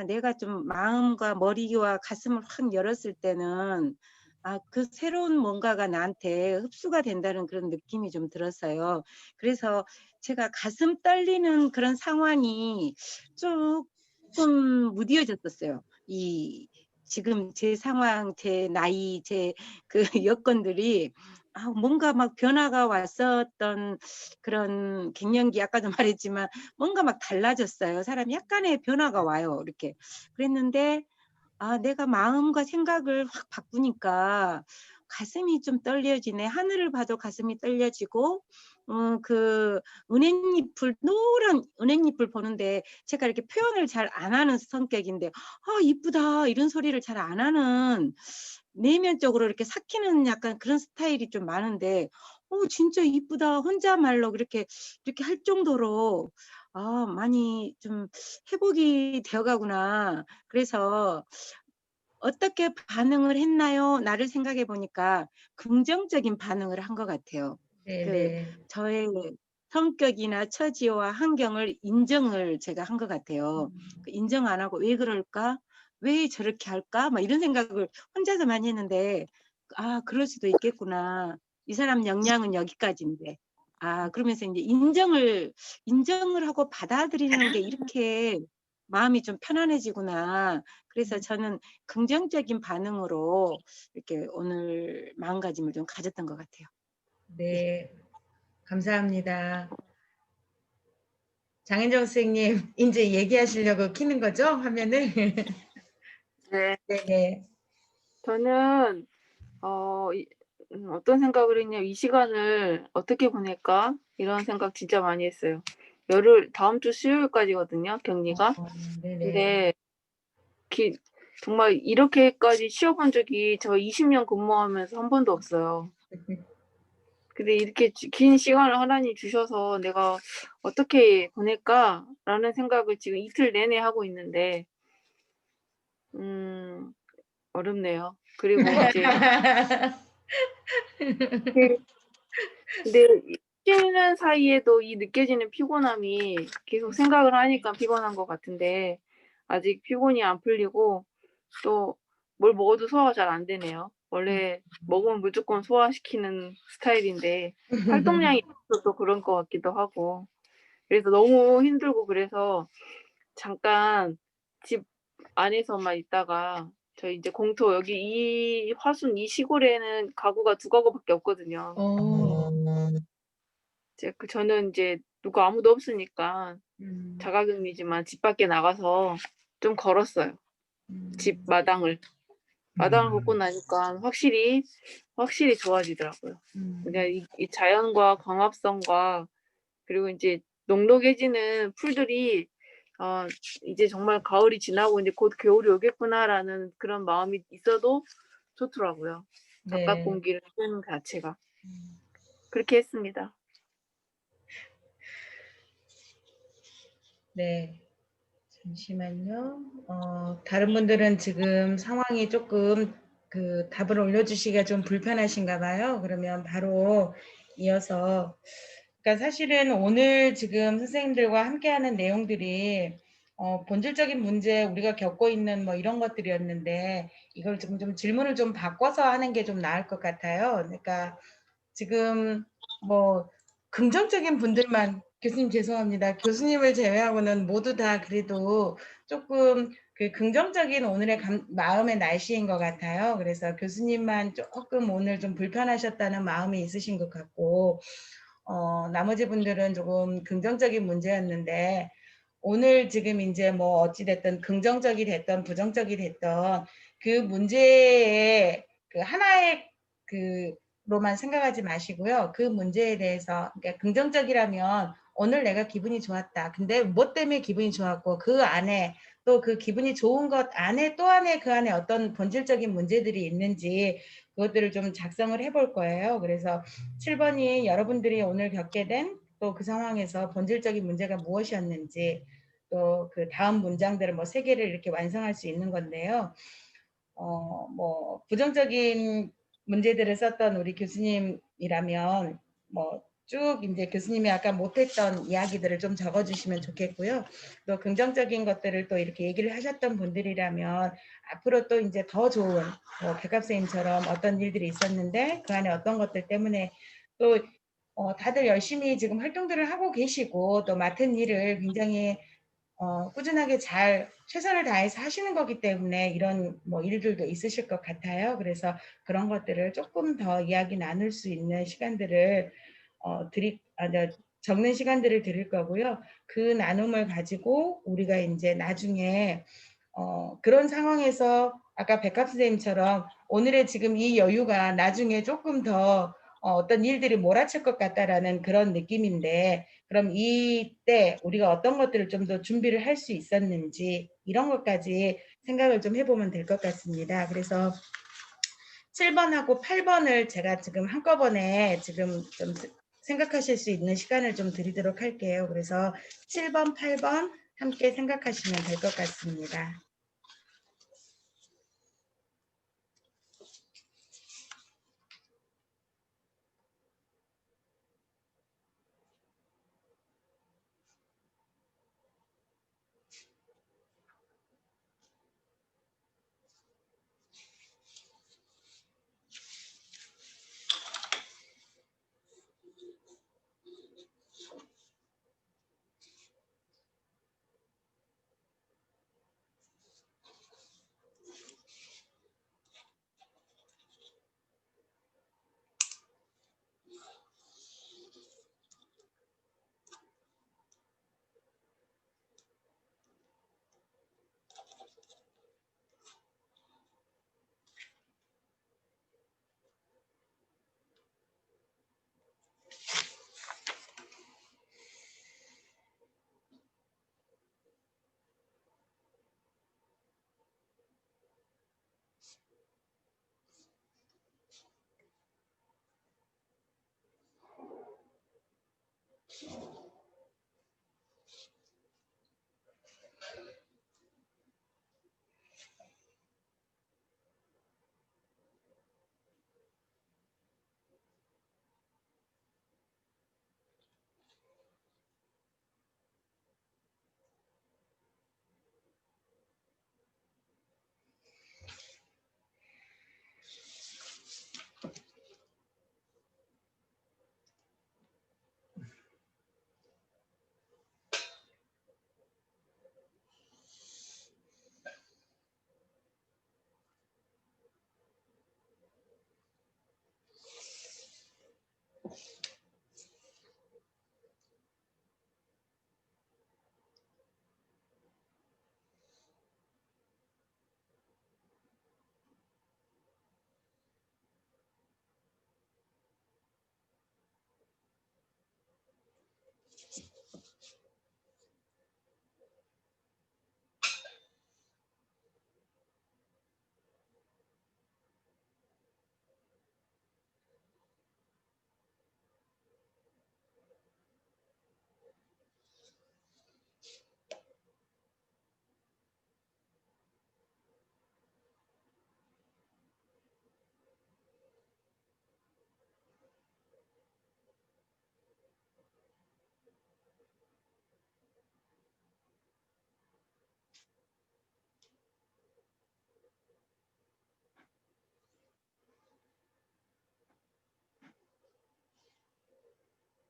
내가 좀 마음과 머리와 가슴을 확 열었을 때는 그 새로운 뭔가가 나한테 흡수가 된다는 그런 느낌이 좀 들었어요. 그래서 제가 가슴 떨리는 그런 상황이 조금 무뎌졌었어요. 지금 제 상황, 제 나이, 제 그 여건들이 뭔가 막 변화가 왔었던 그런 갱년기 아까도 말했지만 뭔가 막 달라졌어요. 사람이 약간의 변화가 와요. 이렇게 그랬는데 내가 마음과 생각을 확 바꾸니까 가슴이 좀 떨려지네. 하늘을 봐도 가슴이 떨려지고 그 은행잎을 노란 은행잎을 보는데 제가 이렇게 표현을 잘 안 하는 성격인데 이쁘다 이런 소리를 잘 안 하는 내면적으로 이렇게 삭히는 약간 그런 스타일이 좀 많은데 진짜 이쁘다 혼자말로 이렇게 할 정도로 많이 좀 회복이 되어가구나. 그래서 어떻게 반응을 했나요? 나를 생각해 보니까 긍정적인 반응을 한 것 같아요. 네, 그 네. 저의 성격이나 처지와 환경을 인정을 제가 한 것 같아요. 인정 안 하고 왜 그럴까? 왜 저렇게 할까? 막 이런 생각을 혼자서 많이 했는데 그럴 수도 있겠구나. 이 사람 역량은 여기까지인데. 그러면서 이제 인정을 하고 받아들이는 게 이렇게 마음이 좀 편안해지구나. 그래서 저는 긍정적인 반응으로 이렇게 오늘 마음가짐을 좀 가졌던 것 같아요. 네, 감사합니다. 장은정 선생님, 이제 얘기하시려고 켜는 거죠? 화면을? 네. 네네. 저는 어떤 생각을 했냐면 이 시간을 어떻게 보낼까 이런 생각 진짜 많이 했어요. 다음 주 수요일까지거든요, 격리가. 네네. 근데 정말 이렇게까지 쉬어본 적이 저 20년 근무하면서 한 번도 없어요. 근데 이렇게 긴 시간을 하나님 주셔서 내가 어떻게 보낼까라는 생각을 지금 이틀 내내 하고 있는데 어렵네요. 그리고 이제 근데 쉬는 사이에도 이 느껴지는 피곤함이 계속 생각을 하니까 피곤한 것 같은데 아직 피곤이 안 풀리고 또 뭘 먹어도 소화가 잘 안 되네요. 원래 먹으면 무조건 소화시키는 스타일인데 활동량이 없어서 또 그런 것 같기도 하고 그래서 너무 힘들고 그래서 잠깐 집 안에서만 있다가 저희 이제 공터 여기 이 화순 이 시골에는 가구가 2가구밖에 없거든요. 저는 이제 누가 아무도 없으니까 자가격리지만 집 밖에 나가서 좀 걸었어요. 집 마당을 걷고 나니까 확실히 좋아지더라고요. 그러니까 이 자연과 광합성과 그리고 이제 녹록해지는 풀들이 이제 정말 가을이 지나고 이제 곧 겨울이 오겠구나라는 그런 마음이 있어도 좋더라고요. 바깥 네. 공기를 쐬는 그 자체가. 그렇게 했습니다. 네. 잠시만요. 다른 분들은 지금 상황이 조금 답을 올려주시기가 좀 불편하신가 봐요. 그러면 바로 이어서 그러니까 사실은 오늘 지금 선생님들과 함께하는 내용들이 본질적인 문제 우리가 겪고 있는 뭐 이런 것들이었는데 이걸 좀 질문을 좀 바꿔서 하는 게 좀 나을 것 같아요. 그러니까 지금 뭐 긍정적인 분들만 교수님 죄송합니다. 교수님을 제외하고는 모두 다 그래도 조금 그 긍정적인 오늘의 마음의 날씨인 것 같아요. 그래서 교수님만 조금 오늘 좀 불편하셨다는 마음이 있으신 것 같고 나머지 분들은 조금 긍정적인 문제였는데 오늘 지금 이제 뭐 어찌됐든 긍정적이 됐던 부정적이 됐던 그 문제의 그 하나의 로만 생각하지 마시고요. 그 문제에 대해서 그러니까 긍정적이라면 오늘 내가 기분이 좋았다. 근데 뭐 때문에 기분이 좋았고 그 안에 또 그 기분이 좋은 것 안에 또 안에 그 안에 어떤 본질적인 문제들이 있는지 그것들을 좀 작성을 해볼 거예요. 그래서 7번이 여러분들이 오늘 겪게 된 또 그 상황에서 본질적인 문제가 무엇이었는지 또 그 다음 문장들을 뭐 3개를 이렇게 완성할 수 있는 건데요. 뭐 부정적인 문제들을 썼던 우리 교수님이라면 뭐 쭉 이제 교수님이 아까 못했던 이야기들을 좀 적어주시면 좋겠고요. 또 긍정적인 것들을 또 이렇게 얘기를 하셨던 분들이라면 앞으로 또 이제 더 좋은 백합 선생님처럼 어떤 일들이 있었는데 그 안에 어떤 것들 때문에 또 다들 열심히 지금 활동들을 하고 계시고 또 맡은 일을 굉장히 꾸준하게 잘 최선을 다해서 하시는 거기 때문에 이런 뭐 일들도 있으실 것 같아요. 그래서 그런 것들을 조금 더 이야기 나눌 수 있는 시간들을 적는 시간들을 드릴 거고요. 그 나눔을 가지고 우리가 이제 나중에 그런 상황에서 아까 백합 선생님처럼 오늘의 지금 이 여유가 나중에 조금 더 어떤 일들이 몰아칠 것 같다라는 그런 느낌인데, 그럼 이때 우리가 어떤 것들을 좀 더 준비를 할 수 있었는지 이런 것까지 생각을 좀 해보면 될 것 같습니다. 그래서 7번하고 8번을 제가 지금 한꺼번에 지금 좀 생각하실 수 있는 시간을 좀 드리도록 할게요. 그래서 7번, 8번 함께 생각하시면 될 것 같습니다.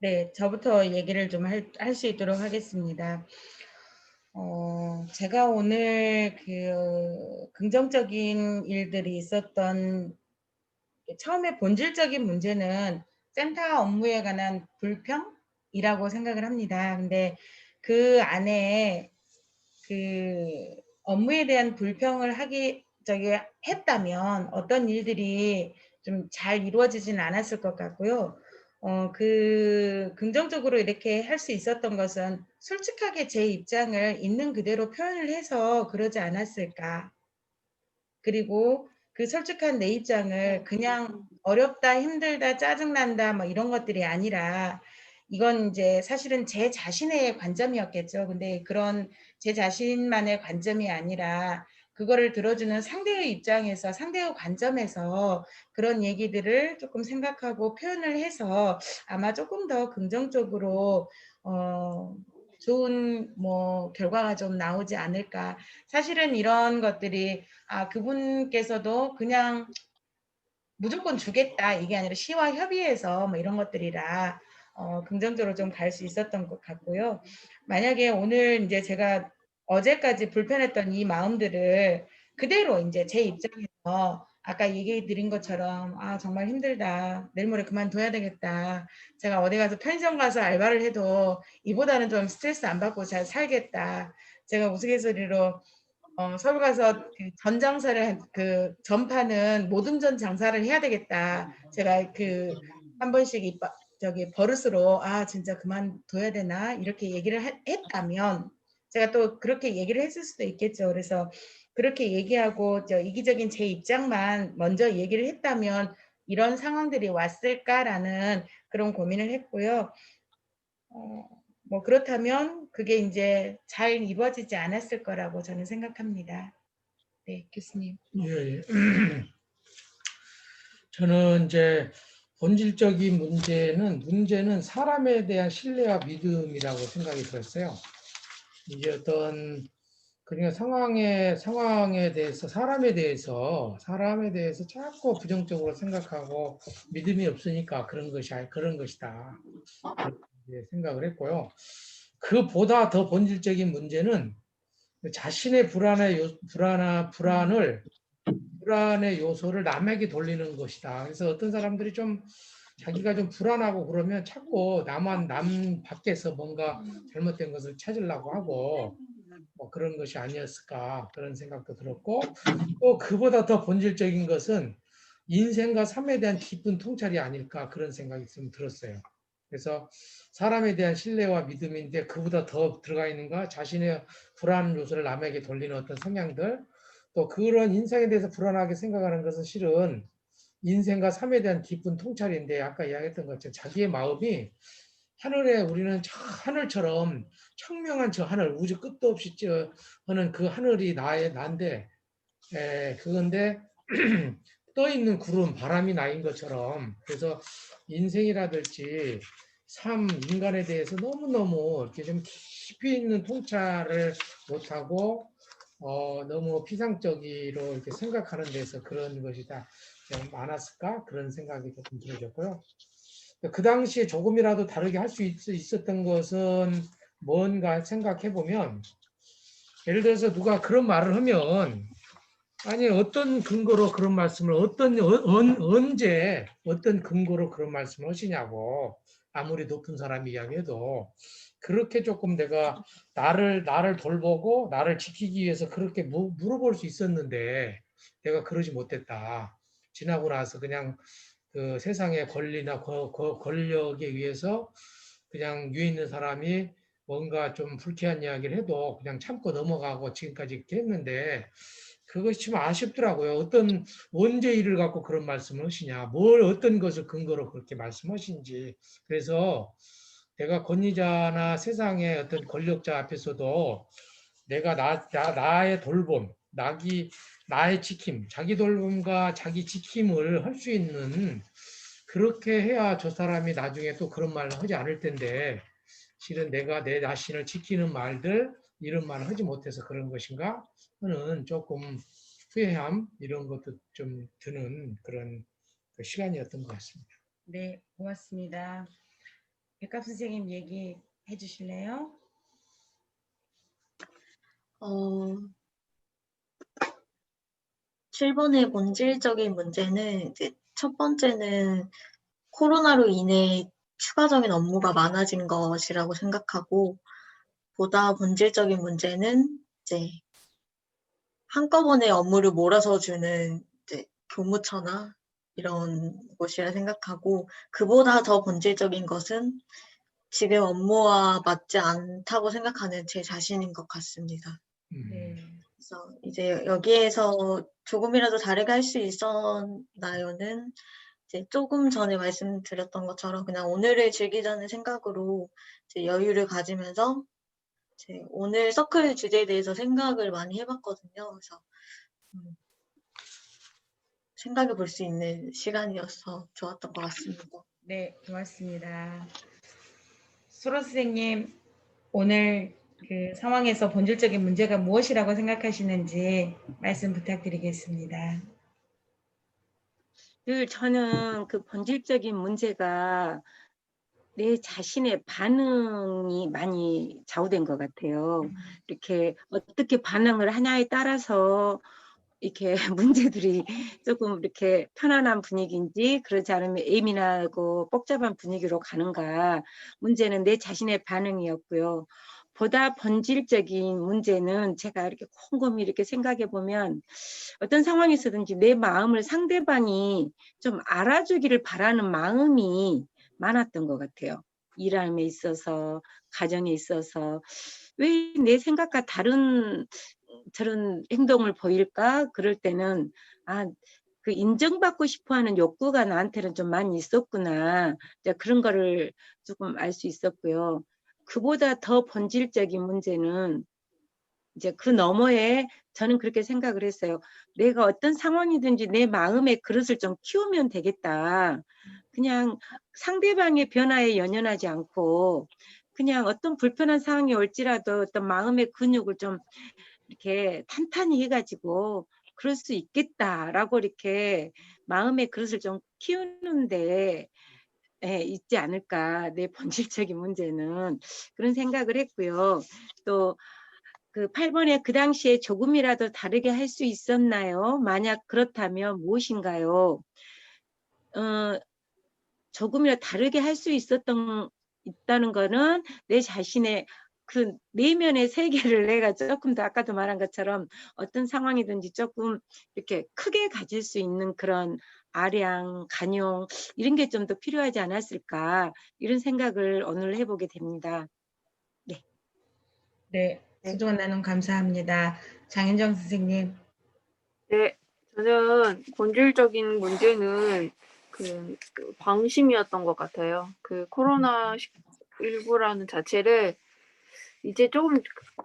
네, 저부터 얘기를 좀 할 수 있도록 하겠습니다. 제가 오늘 그 긍정적인 일들이 있었던 처음에 본질적인 문제는 센터 업무에 관한 불평이라고 생각을 합니다. 근데 그 안에 그 업무에 대한 불평을 했다면 어떤 일들이 좀 잘 이루어지진 않았을 것 같고요. 그 긍정적으로 이렇게 할 수 있었던 것은 솔직하게 제 입장을 있는 그대로 표현을 해서 그러지 않았을까. 그리고 그 솔직한 내 입장을 그냥 어렵다, 힘들다, 짜증난다, 뭐 이런 것들이 아니라 이건 이제 사실은 제 자신의 관점이었겠죠. 근데 그런 제 자신만의 관점이 아니라 그거를 들어주는 상대의 입장에서, 상대의 관점에서 그런 얘기들을 조금 생각하고 표현을 해서 아마 조금 더 긍정적으로 좋은 뭐 결과가 좀 나오지 않을까. 사실은 이런 것들이 그분께서도 그냥 무조건 주겠다 이게 아니라 시와 협의해서 뭐 이런 것들이라 긍정적으로 좀 갈 수 있었던 것 같고요. 만약에 오늘 이제 제가 어제까지 불편했던 이 마음들을 그대로 이제 제 입장에서 아까 얘기 드린 것처럼 아 정말 힘들다. 내일 모레 그만둬야 되겠다. 제가 어디 가서 편의점 가서 알바를 해도 이보다는 좀 스트레스 안 받고 잘 살겠다. 제가 우스갯소리로 서울 가서 그 전장사를 그 전파는 모듬전 장사를 해야 되겠다. 제가 그 한 번씩 저기 버릇으로 아 진짜 그만둬야 되나 이렇게 얘기를 했다면 제가 또 그렇게 얘기를 했을 수도 있겠죠. 그래서 그렇게 얘기하고 저 이기적인 제 입장만 먼저 얘기를 했다면 이런 상황들이 왔을까라는 그런 고민을 했고요. 뭐 그렇다면 그게 이제 잘 이루어지지 않았을 거라고 저는 생각합니다. 네, 교수님. 예, 예. 저는 이제 본질적인 문제는 사람에 대한 신뢰와 믿음이라고 생각이 들었어요. 이제 어떤 그러니까 상황에 대해서 사람에 대해서 자꾸 부정적으로 생각하고 믿음이 없으니까 그런 것이다. 그렇게 생각을 했고요. 그보다 더 본질적인 문제는 자신의 불안의 요소를 남에게 돌리는 것이다. 그래서 어떤 사람들이 좀 자기가 좀 불안하고 그러면 자꾸 남 밖에서 뭔가 잘못된 것을 찾으려고 하고 뭐 그런 것이 아니었을까 그런 생각도 들었고 또 그보다 더 본질적인 것은 인생과 삶에 대한 깊은 통찰이 아닐까 그런 생각이 좀 들었어요. 그래서 사람에 대한 신뢰와 믿음인데 그보다 더 들어가 있는가 자신의 불안 요소를 남에게 돌리는 어떤 성향들 또 그런 인생에 대해서 불안하게 생각하는 것은 실은 인생과 삶에 대한 깊은 통찰인데 아까 이야기했던 것처럼 자기의 마음이 하늘에 우리는 저 하늘처럼 청명한 저 하늘 우주 끝도 없이 하는 그 하늘이 난데 그건데 떠 있는 구름 바람이 나인 것처럼 그래서 인생이라든지 삶 인간에 대해서 너무너무 이렇게 좀 깊이 있는 통찰을 못하고 너무 피상적으로 이렇게 생각하는 데서 그런 것이 다 좀 많았을까 그런 생각이 조금 들어졌고요. 그 당시에 조금이라도 다르게 할 수 있었던 것은 뭔가 생각해 보면 예를 들어서 누가 그런 말을 하면 아니 어떤 근거로 그런 말씀을 언제 어떤 근거로 그런 말씀을 하시냐고 아무리 높은 사람이 이야기해도 그렇게 조금 내가 나를 돌보고 나를 지키기 위해서 그렇게 물어볼 수 있었는데 내가 그러지 못했다. 지나고 나서 그냥 그 세상의 권리나 권력에 의해서 그냥 위에 있는 사람이 뭔가 좀 불쾌한 이야기를 해도 그냥 참고 넘어가고 지금까지 이렇게 했는데 그것이 좀 아쉽더라고요. 언제 일을 갖고 그런 말씀을 하시냐, 어떤 것을 근거로 그렇게 말씀하신지. 그래서 내가 권위자나 세상의 어떤 권력자 앞에서도 내가 나의 돌봄, 나의 지킴, 자기 돌봄과 자기 지킴을 할 수 있는 그렇게 해야 저 사람이 나중에 또 그런 말을 하지 않을 텐데 실은 내가 내 자신을 지키는 말들 이런 말을 하지 못해서 그런 것인가 하는 조금 후회함 이런 것도 좀 드는 그런 그 시간이었던 것 같습니다. 네, 고맙습니다. 백갑 선생님 얘기해 주실래요? 7번의 본질적인 문제는 이제 첫 번째는 코로나로 인해 추가적인 업무가 많아진 것이라고 생각하고 보다 본질적인 문제는 이제 한꺼번에 업무를 몰아서 주는 이제 교무처나 이런 곳이라 생각하고 그보다 더 본질적인 것은 지금 업무와 맞지 않다고 생각하는 제 자신인 것 같습니다. 네. 그래서 이제 여기에서 조금이라도 다르게 할 수 있었나요는 이제 조금 전에 말씀드렸던 것처럼 그냥 오늘을 즐기자는 생각으로 이제 여유를 가지면서 이제 오늘 서클 주제에 대해서 생각을 많이 해봤거든요. 그래서 생각해 볼 수 있는 시간이어서 좋았던 것 같습니다. 네, 고맙습니다. 소로 선생님, 오늘 그 상황에서 본질적인 문제가 무엇이라고 생각하시는지 말씀 부탁드리겠습니다. 저는 그 본질적인 문제가 내 자신의 반응이 많이 좌우된 것 같아요. 이렇게 어떻게 반응을 하냐에 따라서 이렇게 문제들이 조금 이렇게 편안한 분위기인지 그렇지 않으면 예민하고 복잡한 분위기로 가는가. 문제는 내 자신의 반응이었고요. 보다 본질적인 문제는 제가 이렇게 곰곰이 이렇게 생각해 보면 어떤 상황에서든지 내 마음을 상대방이 좀 알아주기를 바라는 마음이 많았던 것 같아요. 일함에 있어서, 가정에 있어서 왜 내 생각과 다른 저런 행동을 보일까? 그럴 때는 그 인정받고 싶어하는 욕구가 나한테는 좀 많이 있었구나. 이제 그런 거를 조금 알 수 있었고요. 그보다 더 본질적인 문제는 이제 그 너머에 저는 그렇게 생각을 했어요. 내가 어떤 상황이든지 내 마음의 그릇을 좀 키우면 되겠다. 그냥 상대방의 변화에 연연하지 않고 그냥 어떤 불편한 상황이 올지라도 어떤 마음의 근육을 좀 이렇게 탄탄히 해가지고 그럴 수 있겠다라고 이렇게 마음의 그릇을 좀 키우는데 있지 않을까. 내 본질적인 문제는 그런 생각을 했고요. 또 그 8번에 그 당시에 조금이라도 다르게 할 수 있었나요? 만약 그렇다면 무엇인가요? 조금이라도 다르게 할 수 있다는 거는 내 자신의 그 내면의 세계를 내가 조금 더 아까도 말한 것처럼 어떤 상황이든지 조금 이렇게 크게 가질 수 있는 그런 아량, 간용 이런 게 좀 더 필요하지 않았을까 이런 생각을 오늘 해보게 됩니다. 네. 네, 소중한 나눔 감사합니다. 장윤정 선생님. 네, 저는 본질적인 문제는 그 방심이었던 것 같아요. 그 코로나19라는 자체를 이제 조금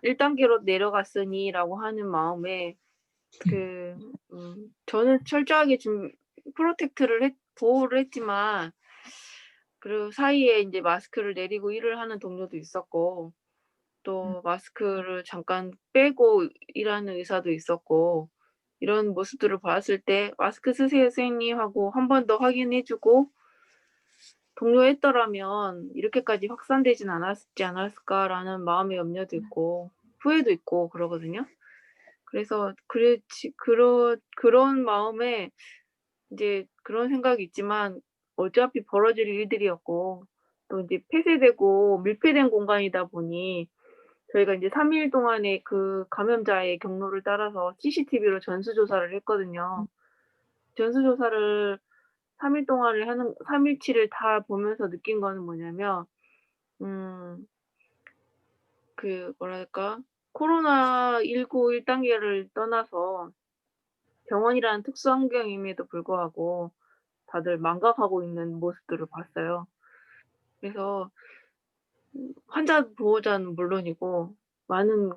1단계로 내려갔으니라고 하는 마음에 저는 철저하게 좀 보호를 했지만 그 사이에 이제 마스크를 내리고 일을 하는 동료도 있었고 또 마스크를 잠깐 빼고 일하는 의사도 있었고 이런 모습들을 봤을 때 "마스크 쓰세요 선생님." 하고 한 번 더 확인해 주고 동료했더라면 이렇게까지 확산되진 않았지 않았을까라는 마음의 염려도 있고 후회도 있고 그러거든요. 그래서 그런 마음에 이제 그런 생각이 있지만 어차피 벌어질 일들이었고 또 인제 폐쇄되고 밀폐된 공간이다 보니 저희가 인제 3일 동안의 그 감염자의 경로를 따라서 CCTV로 전수조사를 했거든요. 전수조사를 3 일 동안을 하는 3 일치를 다 보면서 느낀 거는 뭐냐면 그 뭐랄까 코로나19 1단계를 떠나서 병원이라는 특수 환경임에도 불구하고 다들 망각하고 있는 모습들을 봤어요. 그래서 환자 보호자는 물론이고 많은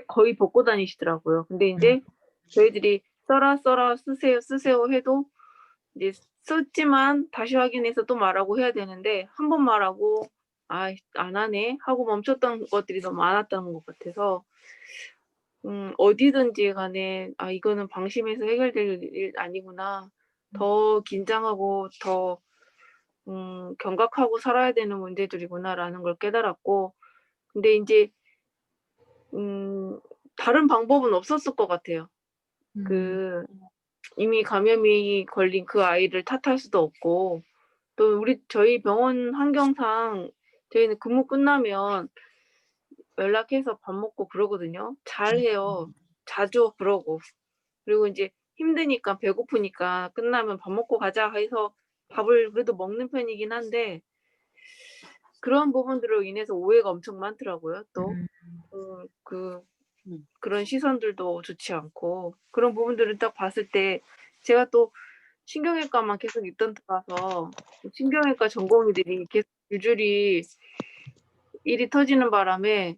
거의 벗고 다니시더라고요. 근데 인제 저희들이 써라, 쓰세요 해도 이제 썼지만 다시 확인해서 또 말하고 해야 되는데 한 번 말하고 '아 안 하네.' 하고 멈췄던 것들이 너무 많았던 것 같아서 어디든지 간에 '아 이거는 방심해서 해결될 일 아니구나. 더 긴장하고 더 경각하고 살아야 되는 문제들이구나.'라는 걸 깨달았고 근데 인제 다른 방법은 없었을 것 같아요. 그 이미 감염이 걸린 그 아이를 탓할 수도 없고 또 저희 병원 환경상 저희는 근무 끝나면 연락해서 밥 먹고 그러거든요. 잘해요. 자주 그러고. 그리고 인제 힘드니까 배고프니까 끝나면 "밥 먹고 가자." 해서 밥을 그래도 먹는 편이긴 한데 그런 부분들로 인해서 오해가 엄청 많더라고요 또. 그 그런 시선들도 좋지 않고 그런 부분들을 딱 봤을 때 제가 또 신경외과만 계속 있던 터라서 신경외과 전공의들이 계속 줄줄이 일이 터지는 바람에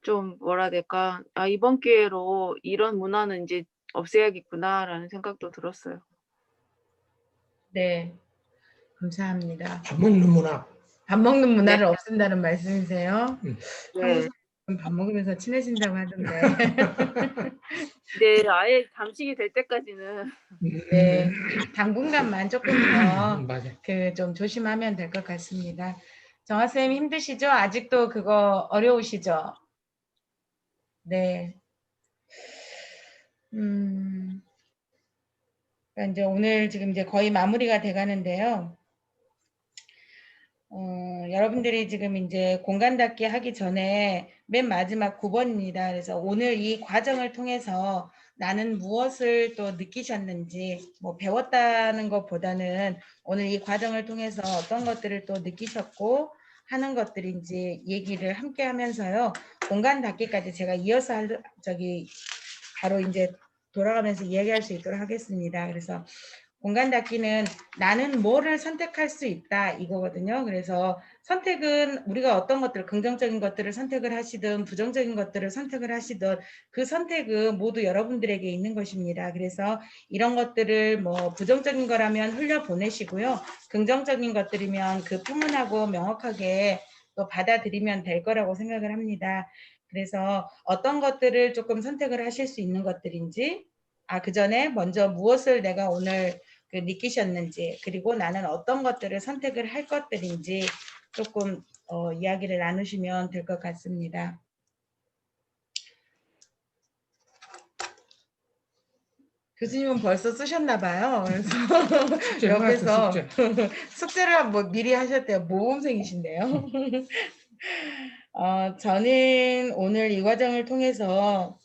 좀 뭐라 해야 될까 '아 이번 기회로 이런 문화는 인제 없애야겠구나.'라는 생각도 들었어요. 네, 감사합니다. 밥 먹는 문화. 밥 먹는 네. 문화를 없앤다는 말씀이세요? 네. 밥 먹으면서 친해진다고 하던데. 네, 아예 잠식이 될 때까지는. 네, 당분간만 조금 더 맞아. 좀 조심하면 될 것 같습니다. 정화쌤 힘드시죠? 아직도 그거 어려우시죠? 네. 그러니까 이제 오늘 지금 이제 거의 마무리가 돼 가는데요. 여러분들이 지금 이제 공간 닫기 하기 전에 맨 마지막 9번입니다. 그래서 오늘 이 과정을 통해서 나는 무엇을 또 느끼셨는지, 뭐 배웠다는 것보다는 오늘 이 과정을 통해서 어떤 것들을 또 느끼셨고 하는 것들인지 얘기를 함께 하면서요. 공간 닫기까지 제가 이어서 바로 이제 돌아가면서 이야기할 수 있도록 하겠습니다. 그래서 공간 닫기는 나는 뭐를 선택할 수 있다 이거거든요. 그래서 선택은 우리가 어떤 것들, 긍정적인 것들을 선택을 하시든 부정적인 것들을 선택을 하시든 그 선택은 모두 여러분들에게 있는 것입니다. 그래서 이런 것들을 뭐 부정적인 거라면 흘려보내시고요. 긍정적인 것들이면 그 풍문하고 명확하게 또 받아들이면 될 거라고 생각을 합니다. 그래서 어떤 것들을 조금 선택을 하실 수 있는 것들인지, 그 전에 먼저 무엇을 내가 오늘 느끼셨는지, 그리고 나는 어떤 것들을 선택을 할 것들인지 조금 이야기를 나누시면 될 것 같습니다. 교수님은 벌써 쓰셨나 봐요. 그래서 숙제 옆에서 숙제. 숙제를 뭐 미리 하셨대요. 모범생이신데요. 저는 오늘 이 과정을 통해서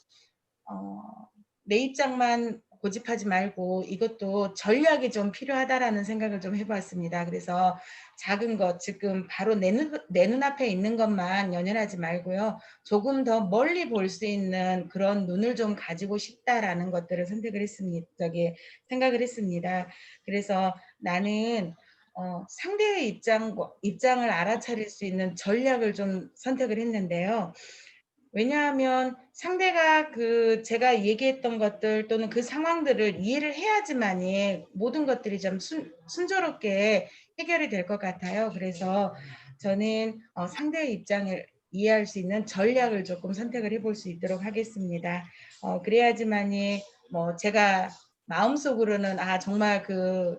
내 입장만 고집하지 말고 이것도 전략이 좀 필요하다라는 생각을 좀 해봤습니다. 그래서 작은 것, 지금 바로 내 눈앞에 있는 것만 연연하지 말고요. 조금 더 멀리 볼 수 있는 그런 눈을 좀 가지고 싶다라는 것들을 생각을 했습니다. 그래서 나는 상대의 입장을 알아차릴 수 있는 전략을 좀 선택을 했는데요. 왜냐하면 상대가 제가 얘기했던 것들 또는 그 상황들을 이해를 해야지만이 모든 것들이 좀 순조롭게 해결이 될 것 같아요. 그래서 저는 상대의 입장을 이해할 수 있는 전략을 조금 선택을 해볼 수 있도록 하겠습니다. 그래야지만이 뭐 제가 마음속으로는 정말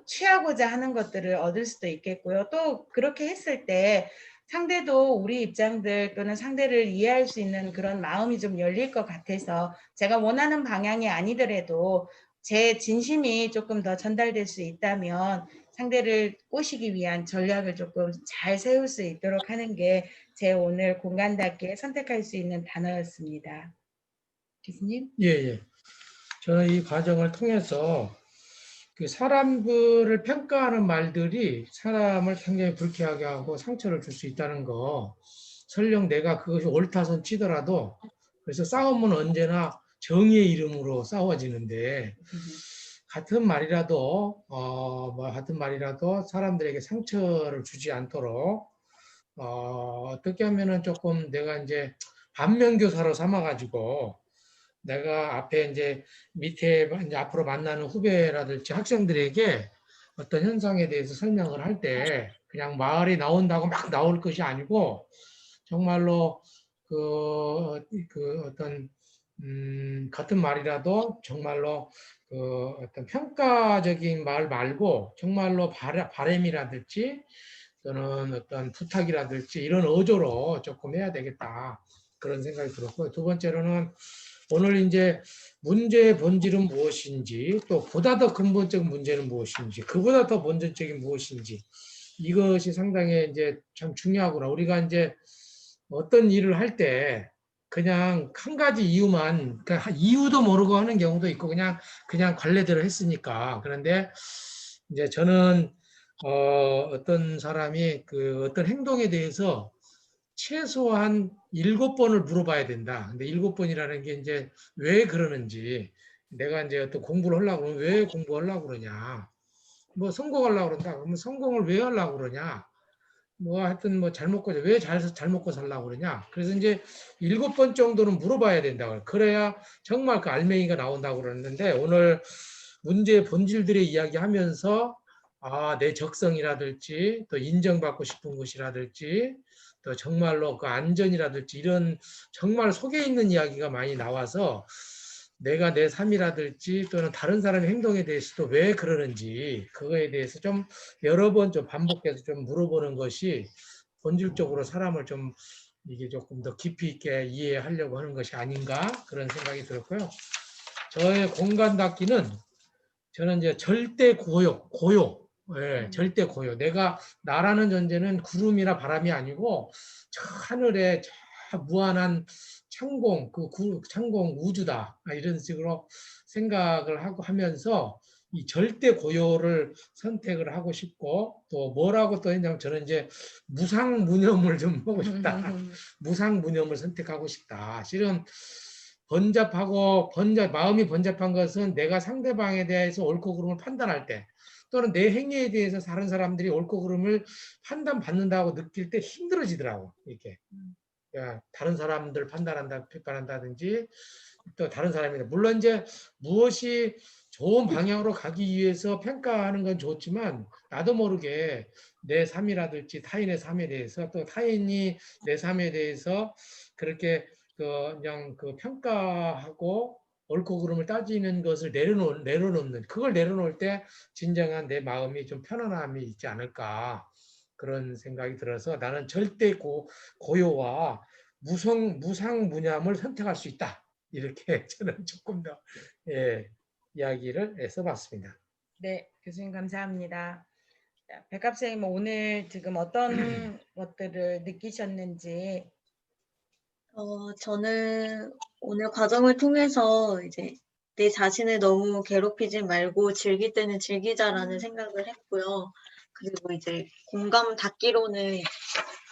취하고자 하는 것들을 얻을 수도 있겠고요. 또 그렇게 했을 때 상대도 우리 입장들 또는 상대를 이해할 수 있는 그런 마음이 좀 열릴 것 같아서 제가 원하는 방향이 아니더라도 제 진심이 조금 더 전달될 수 있다면 상대를 꼬시기 위한 전략을 조금 잘 세울 수 있도록 하는 게 제 오늘 공간 닫기에 선택할 수 있는 단어였습니다. 교수님? 예. 저는 이 과정을 통해서 그 사람들을 평가하는 말들이 사람을 굉장히 불쾌하게 하고 상처를 줄 수 있다는 거, 설령 내가 그것이 옳다선 치더라도, 그래서 싸움은 언제나 정의의 이름으로 싸워지는데, 같은 말이라도 사람들에게 상처를 주지 않도록 어떻게 하면은 조금 내가 이제 반면교사로 삼아가지고 내가 앞에 이제 밑에 이제 앞으로 만나는 후배라든지 학생들에게 어떤 현상에 대해서 설명을 할 때 그냥 말이 나온다고 막 나올 것이 아니고 정말로 어떤 같은 말이라도 정말로 어떤 평가적인 말 말고 정말로 바램이라든지 또는 어떤 부탁이라든지 이런 어조로 조금 해야 되겠다. 그런 생각이 들었고, 두 번째로는 오늘 이제 문제의 본질은 무엇인지, 또 보다 더 근본적인 문제는 무엇인지, 그보다 더 본질적인 무엇인지, 이것이 상당히 이제 참 중요하구나. 우리가 이제 어떤 일을 할 때 그냥 한 가지 이유만, 그러니까 이유도 모르고 하는 경우도 있고, 그냥 관례대로 했으니까. 그런데 이제 저는 어떤 사람이 어떤 행동에 대해서 최소한 7번을 물어봐야 된다. 근데 7번이라는 게 이제 왜 그러는지, 내가 이제 어떤 공부를 하려고 그러면 왜 공부하려고 그러냐, 뭐 성공하려고 그런다. 그러면 성공을 왜 하려고 그러냐, 뭐 하여튼 뭐 잘 먹고 왜 잘 먹고 살려고 그러냐. 그래서 이제 7번 정도는 물어봐야 된다. 그래야 정말 그 알맹이가 나온다고 그러는데, 오늘 문제의 본질들의 이야기하면서 내 적성이라든지 또 인정받고 싶은 것이라든지 또 정말로 그 안전이라든지 이런 정말 속에 있는 이야기가 많이 나와서 내가 내 삶이라든지 또는 다른 사람의 행동에 대해서도 왜 그러는지 그거에 대해서 좀 여러 번 좀 반복해서 좀 물어보는 것이 본질적으로 사람을 좀 이게 조금 더 깊이 있게 이해하려고 하는 것이 아닌가 그런 생각이 들었고요. 저의 공간 닫기는 저는 이제 절대 고요. 예, 절대 고요. 나라는 존재는 구름이나 바람이 아니고 저 하늘에 저 무한한 창공, 창공 우주다. 이런 식으로 생각을 하면서 이 절대 고요를 선택을 하고 싶고 또 뭐라고 또 했냐면 저는 이제 무상무념을 좀 하고 싶다. 무상무념을 선택하고 싶다. 실은 마음이 번잡한 것은 내가 상대방에 대해서 옳고 그름을 판단할 때 또는 내 행위에 대해서 다른 사람들이 옳고 그름을 판단받는다고 느낄 때 힘들어지더라고. 이렇게. 다른 사람들 판단한다, 비판한다든지 또 다른 사람이다. 물론 이제 무엇이 좋은 방향으로 가기 위해서 평가하는 건 좋지만 나도 모르게 내 삶이라든지 타인의 삶에 대해서 또 타인이 내 삶에 대해서 그렇게 그냥 평가하고 옳고 그름을 따지는 것을 내려놓는 그걸 내려놓을 때 진정한 내 마음이 좀 편안함이 있지 않을까 그런 생각이 들어서 나는 절대 고요와 무상무념을 선택할 수 있다. 이렇게 저는 조금 더 이야기를 써봤습니다. 네, 교수님 감사합니다. 백합선생님 오늘 지금 어떤 것들을 느끼셨는지. 저는 오늘 과정을 통해서 이제 내 자신을 너무 괴롭히지 말고 즐길 때는 즐기자라는 생각을 했고요. 그리고 이제 공감 닫기로는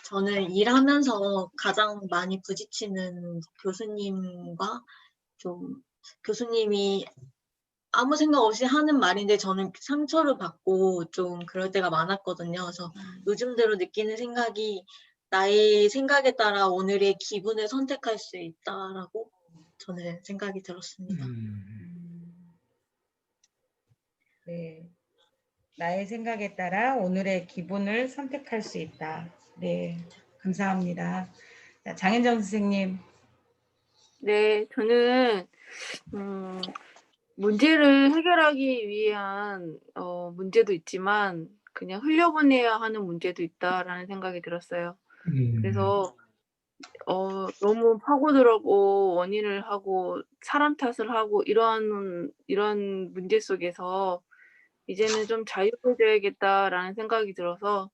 저는 일하면서 가장 많이 부딪히는 교수님과 좀 교수님이 아무 생각 없이 하는 말인데 저는 상처를 받고 좀 그럴 때가 많았거든요. 그래서 요즘대로 느끼는 생각이 나의 생각에 따라 오늘의 기분을 선택할 수 있다라고 저는 생각이 들었습니다. 네, 나의 생각에 따라 오늘의 기분을 선택할 수 있다. 네, 감사합니다. 자, 장현정 선생님. 네, 저는 문제를 해결하기 위한 문제도 있지만 그냥 흘려보내야 하는 문제도 있다라는 생각이 들었어요. 그래서 너무 파고들고 원인을 하고 사람 탓을 하고 이런 문제 속에서 이제는 좀 자유해져야겠다라는 생각이 들어서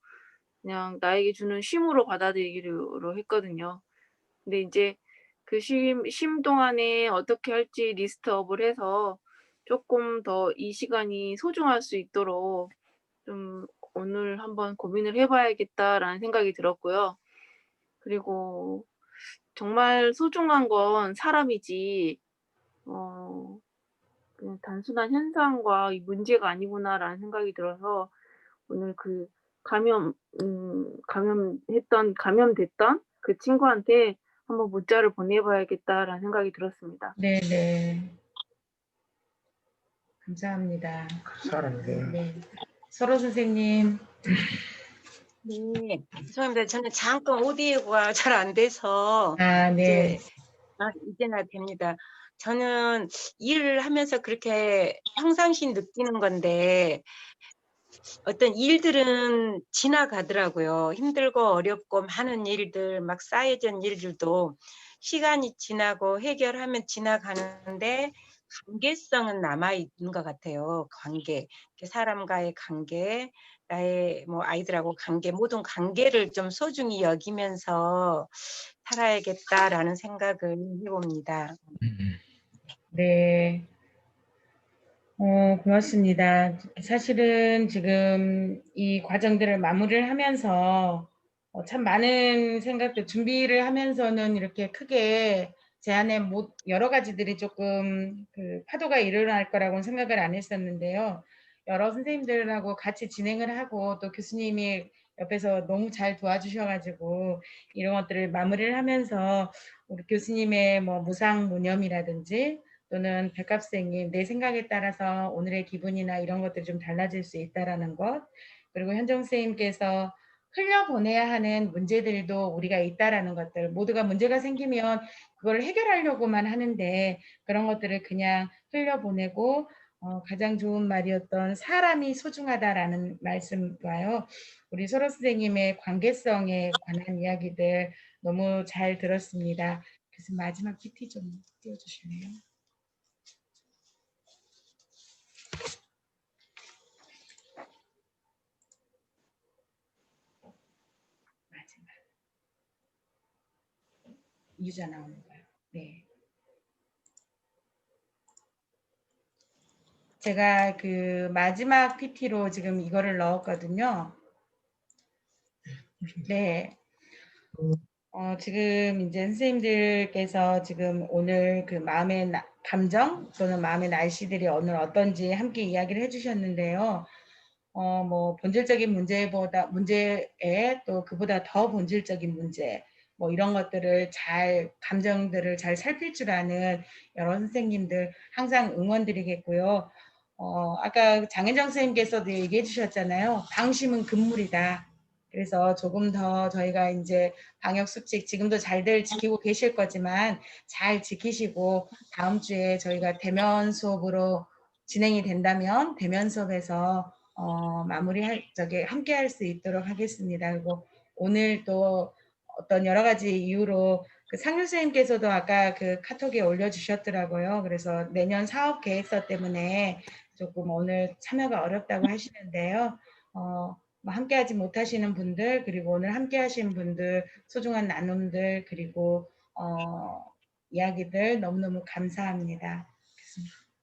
그냥 나에게 주는 쉼으로 받아들이기로 했거든요. 근데 이제 그 쉼 동안에 어떻게 할지 리스트업을 해서 조금 더 이 시간이 소중할 수 있도록 좀 오늘 한번 고민을 해 봐야겠다라는 생각이 들었고요. 그리고 정말 소중한 건 사람이지 그냥 단순한 현상과 이 문제가 아니구나라는 생각이 들어서 오늘 그 감염됐던 그 친구한테 한번 문자를 보내 봐야겠다라는 생각이 들었습니다. 네, 네. 감사합니다. 사람이네. 네. 서로 선생님. 네, 죄송합니다. 저는 잠깐 오디오가 잘 안 돼서 네. 이제나 됩니다. 저는 일을 하면서 그렇게 평상시 느끼는 건데 어떤 일들은 지나가더라고요. 힘들고 어렵고 많은 일들, 막 쌓여진 일들도 시간이 지나고 해결하면 지나가는데 관계성은 남아있는 것 같아요. 관계, 사람과의 관계, 나의 뭐 아이들하고 관계, 모든 관계를 좀 소중히 여기면서 살아야겠다라는 생각을 해봅니다. 네. 고맙습니다. 사실은 지금 이 과정들을 마무리를 하면서 참 많은 생각들 준비를 하면서는 이렇게 크게 제 안에 여러 가지들이 조금 그 파도가 일어날 거라고는 생각을 안 했었는데요. 여러 선생님들하고 같이 진행을 하고 또 교수님이 옆에서 너무 잘 도와주셔가지고 이런 것들을 마무리를 하면서 우리 교수님의 뭐 무상무념이라든지 또는 백합생님 내 생각에 따라서 오늘의 기분이나 이런 것들이 좀 달라질 수 있다라는 것, 그리고 현정 선생님께서 흘려보내야 하는 문제들도 우리가 있다라는 것들, 모두가 문제가 생기면 그걸 해결하려고만 하는데 그런 것들을 그냥 흘려보내고 가장 좋은 말이었던 사람이 소중하다라는 말씀과요. 우리 소로 선생님의 관계성에 관한 이야기들 너무 잘 들었습니다. 그래서 마지막 PT 좀 띄워주실래요? 마지막. 유자 나오는 거요. 네. 제가 그 마지막 PT로 지금 이거를 넣었거든요. 네. 지금 이제 선생님들께서 지금 오늘 그 마음의 감정 또는 마음의 날씨들이 오늘 어떤지 함께 이야기를 해주셨는데요. 뭐 본질적인 문제에 또 그보다 더 본질적인 문제, 뭐 이런 것들을 감정들을 잘 살필 줄 아는 여러 선생님들 항상 응원드리겠고요. 아까 장혜정 선생님께서도 얘기해 주셨잖아요. 방심은 금물이다. 그래서 조금 더 저희가 이제 방역수칙 지금도 잘들 지키고 계실 거지만 잘 지키시고 다음 주에 저희가 대면 수업으로 진행이 된다면 대면 수업에서 함께 할 수 있도록 하겠습니다. 그리고 오늘 또 어떤 여러 가지 이유로 그 상윤 선생님께서도 아까 그 카톡에 올려주셨더라고요. 그래서 내년 사업 계획서 때문에 조금 오늘 참여가 어렵다고 하시는데요. 뭐 함께하지 못하시는 분들 그리고 오늘 함께하신 분들 소중한 나눔들 그리고 이야기들 너무너무 감사합니다.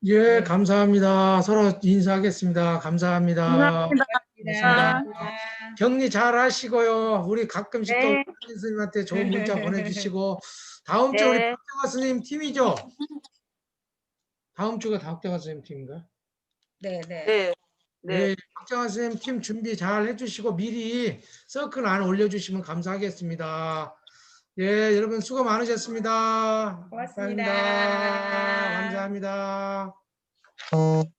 예, 네. 감사합니다. 서로 인사하겠습니다. 감사합니다. 감사합니다. 고맙습니다. 격리 잘 하시고요. 우리 가끔씩 또 네. 선생님한테 좋은 문자 보내주시고 다음 주에 우리 네. 박정아 선생님 팀이죠? 다음 주가 박정아 선생님 팀인가? 네. 네. 네, 박정아 선생님 팀 준비 잘 해주시고 미리 서클 안에 올려주시면 감사하겠습니다. 예, 여러분 수고 많으셨습니다. 고맙습니다. 감사합니다. 감사합니다.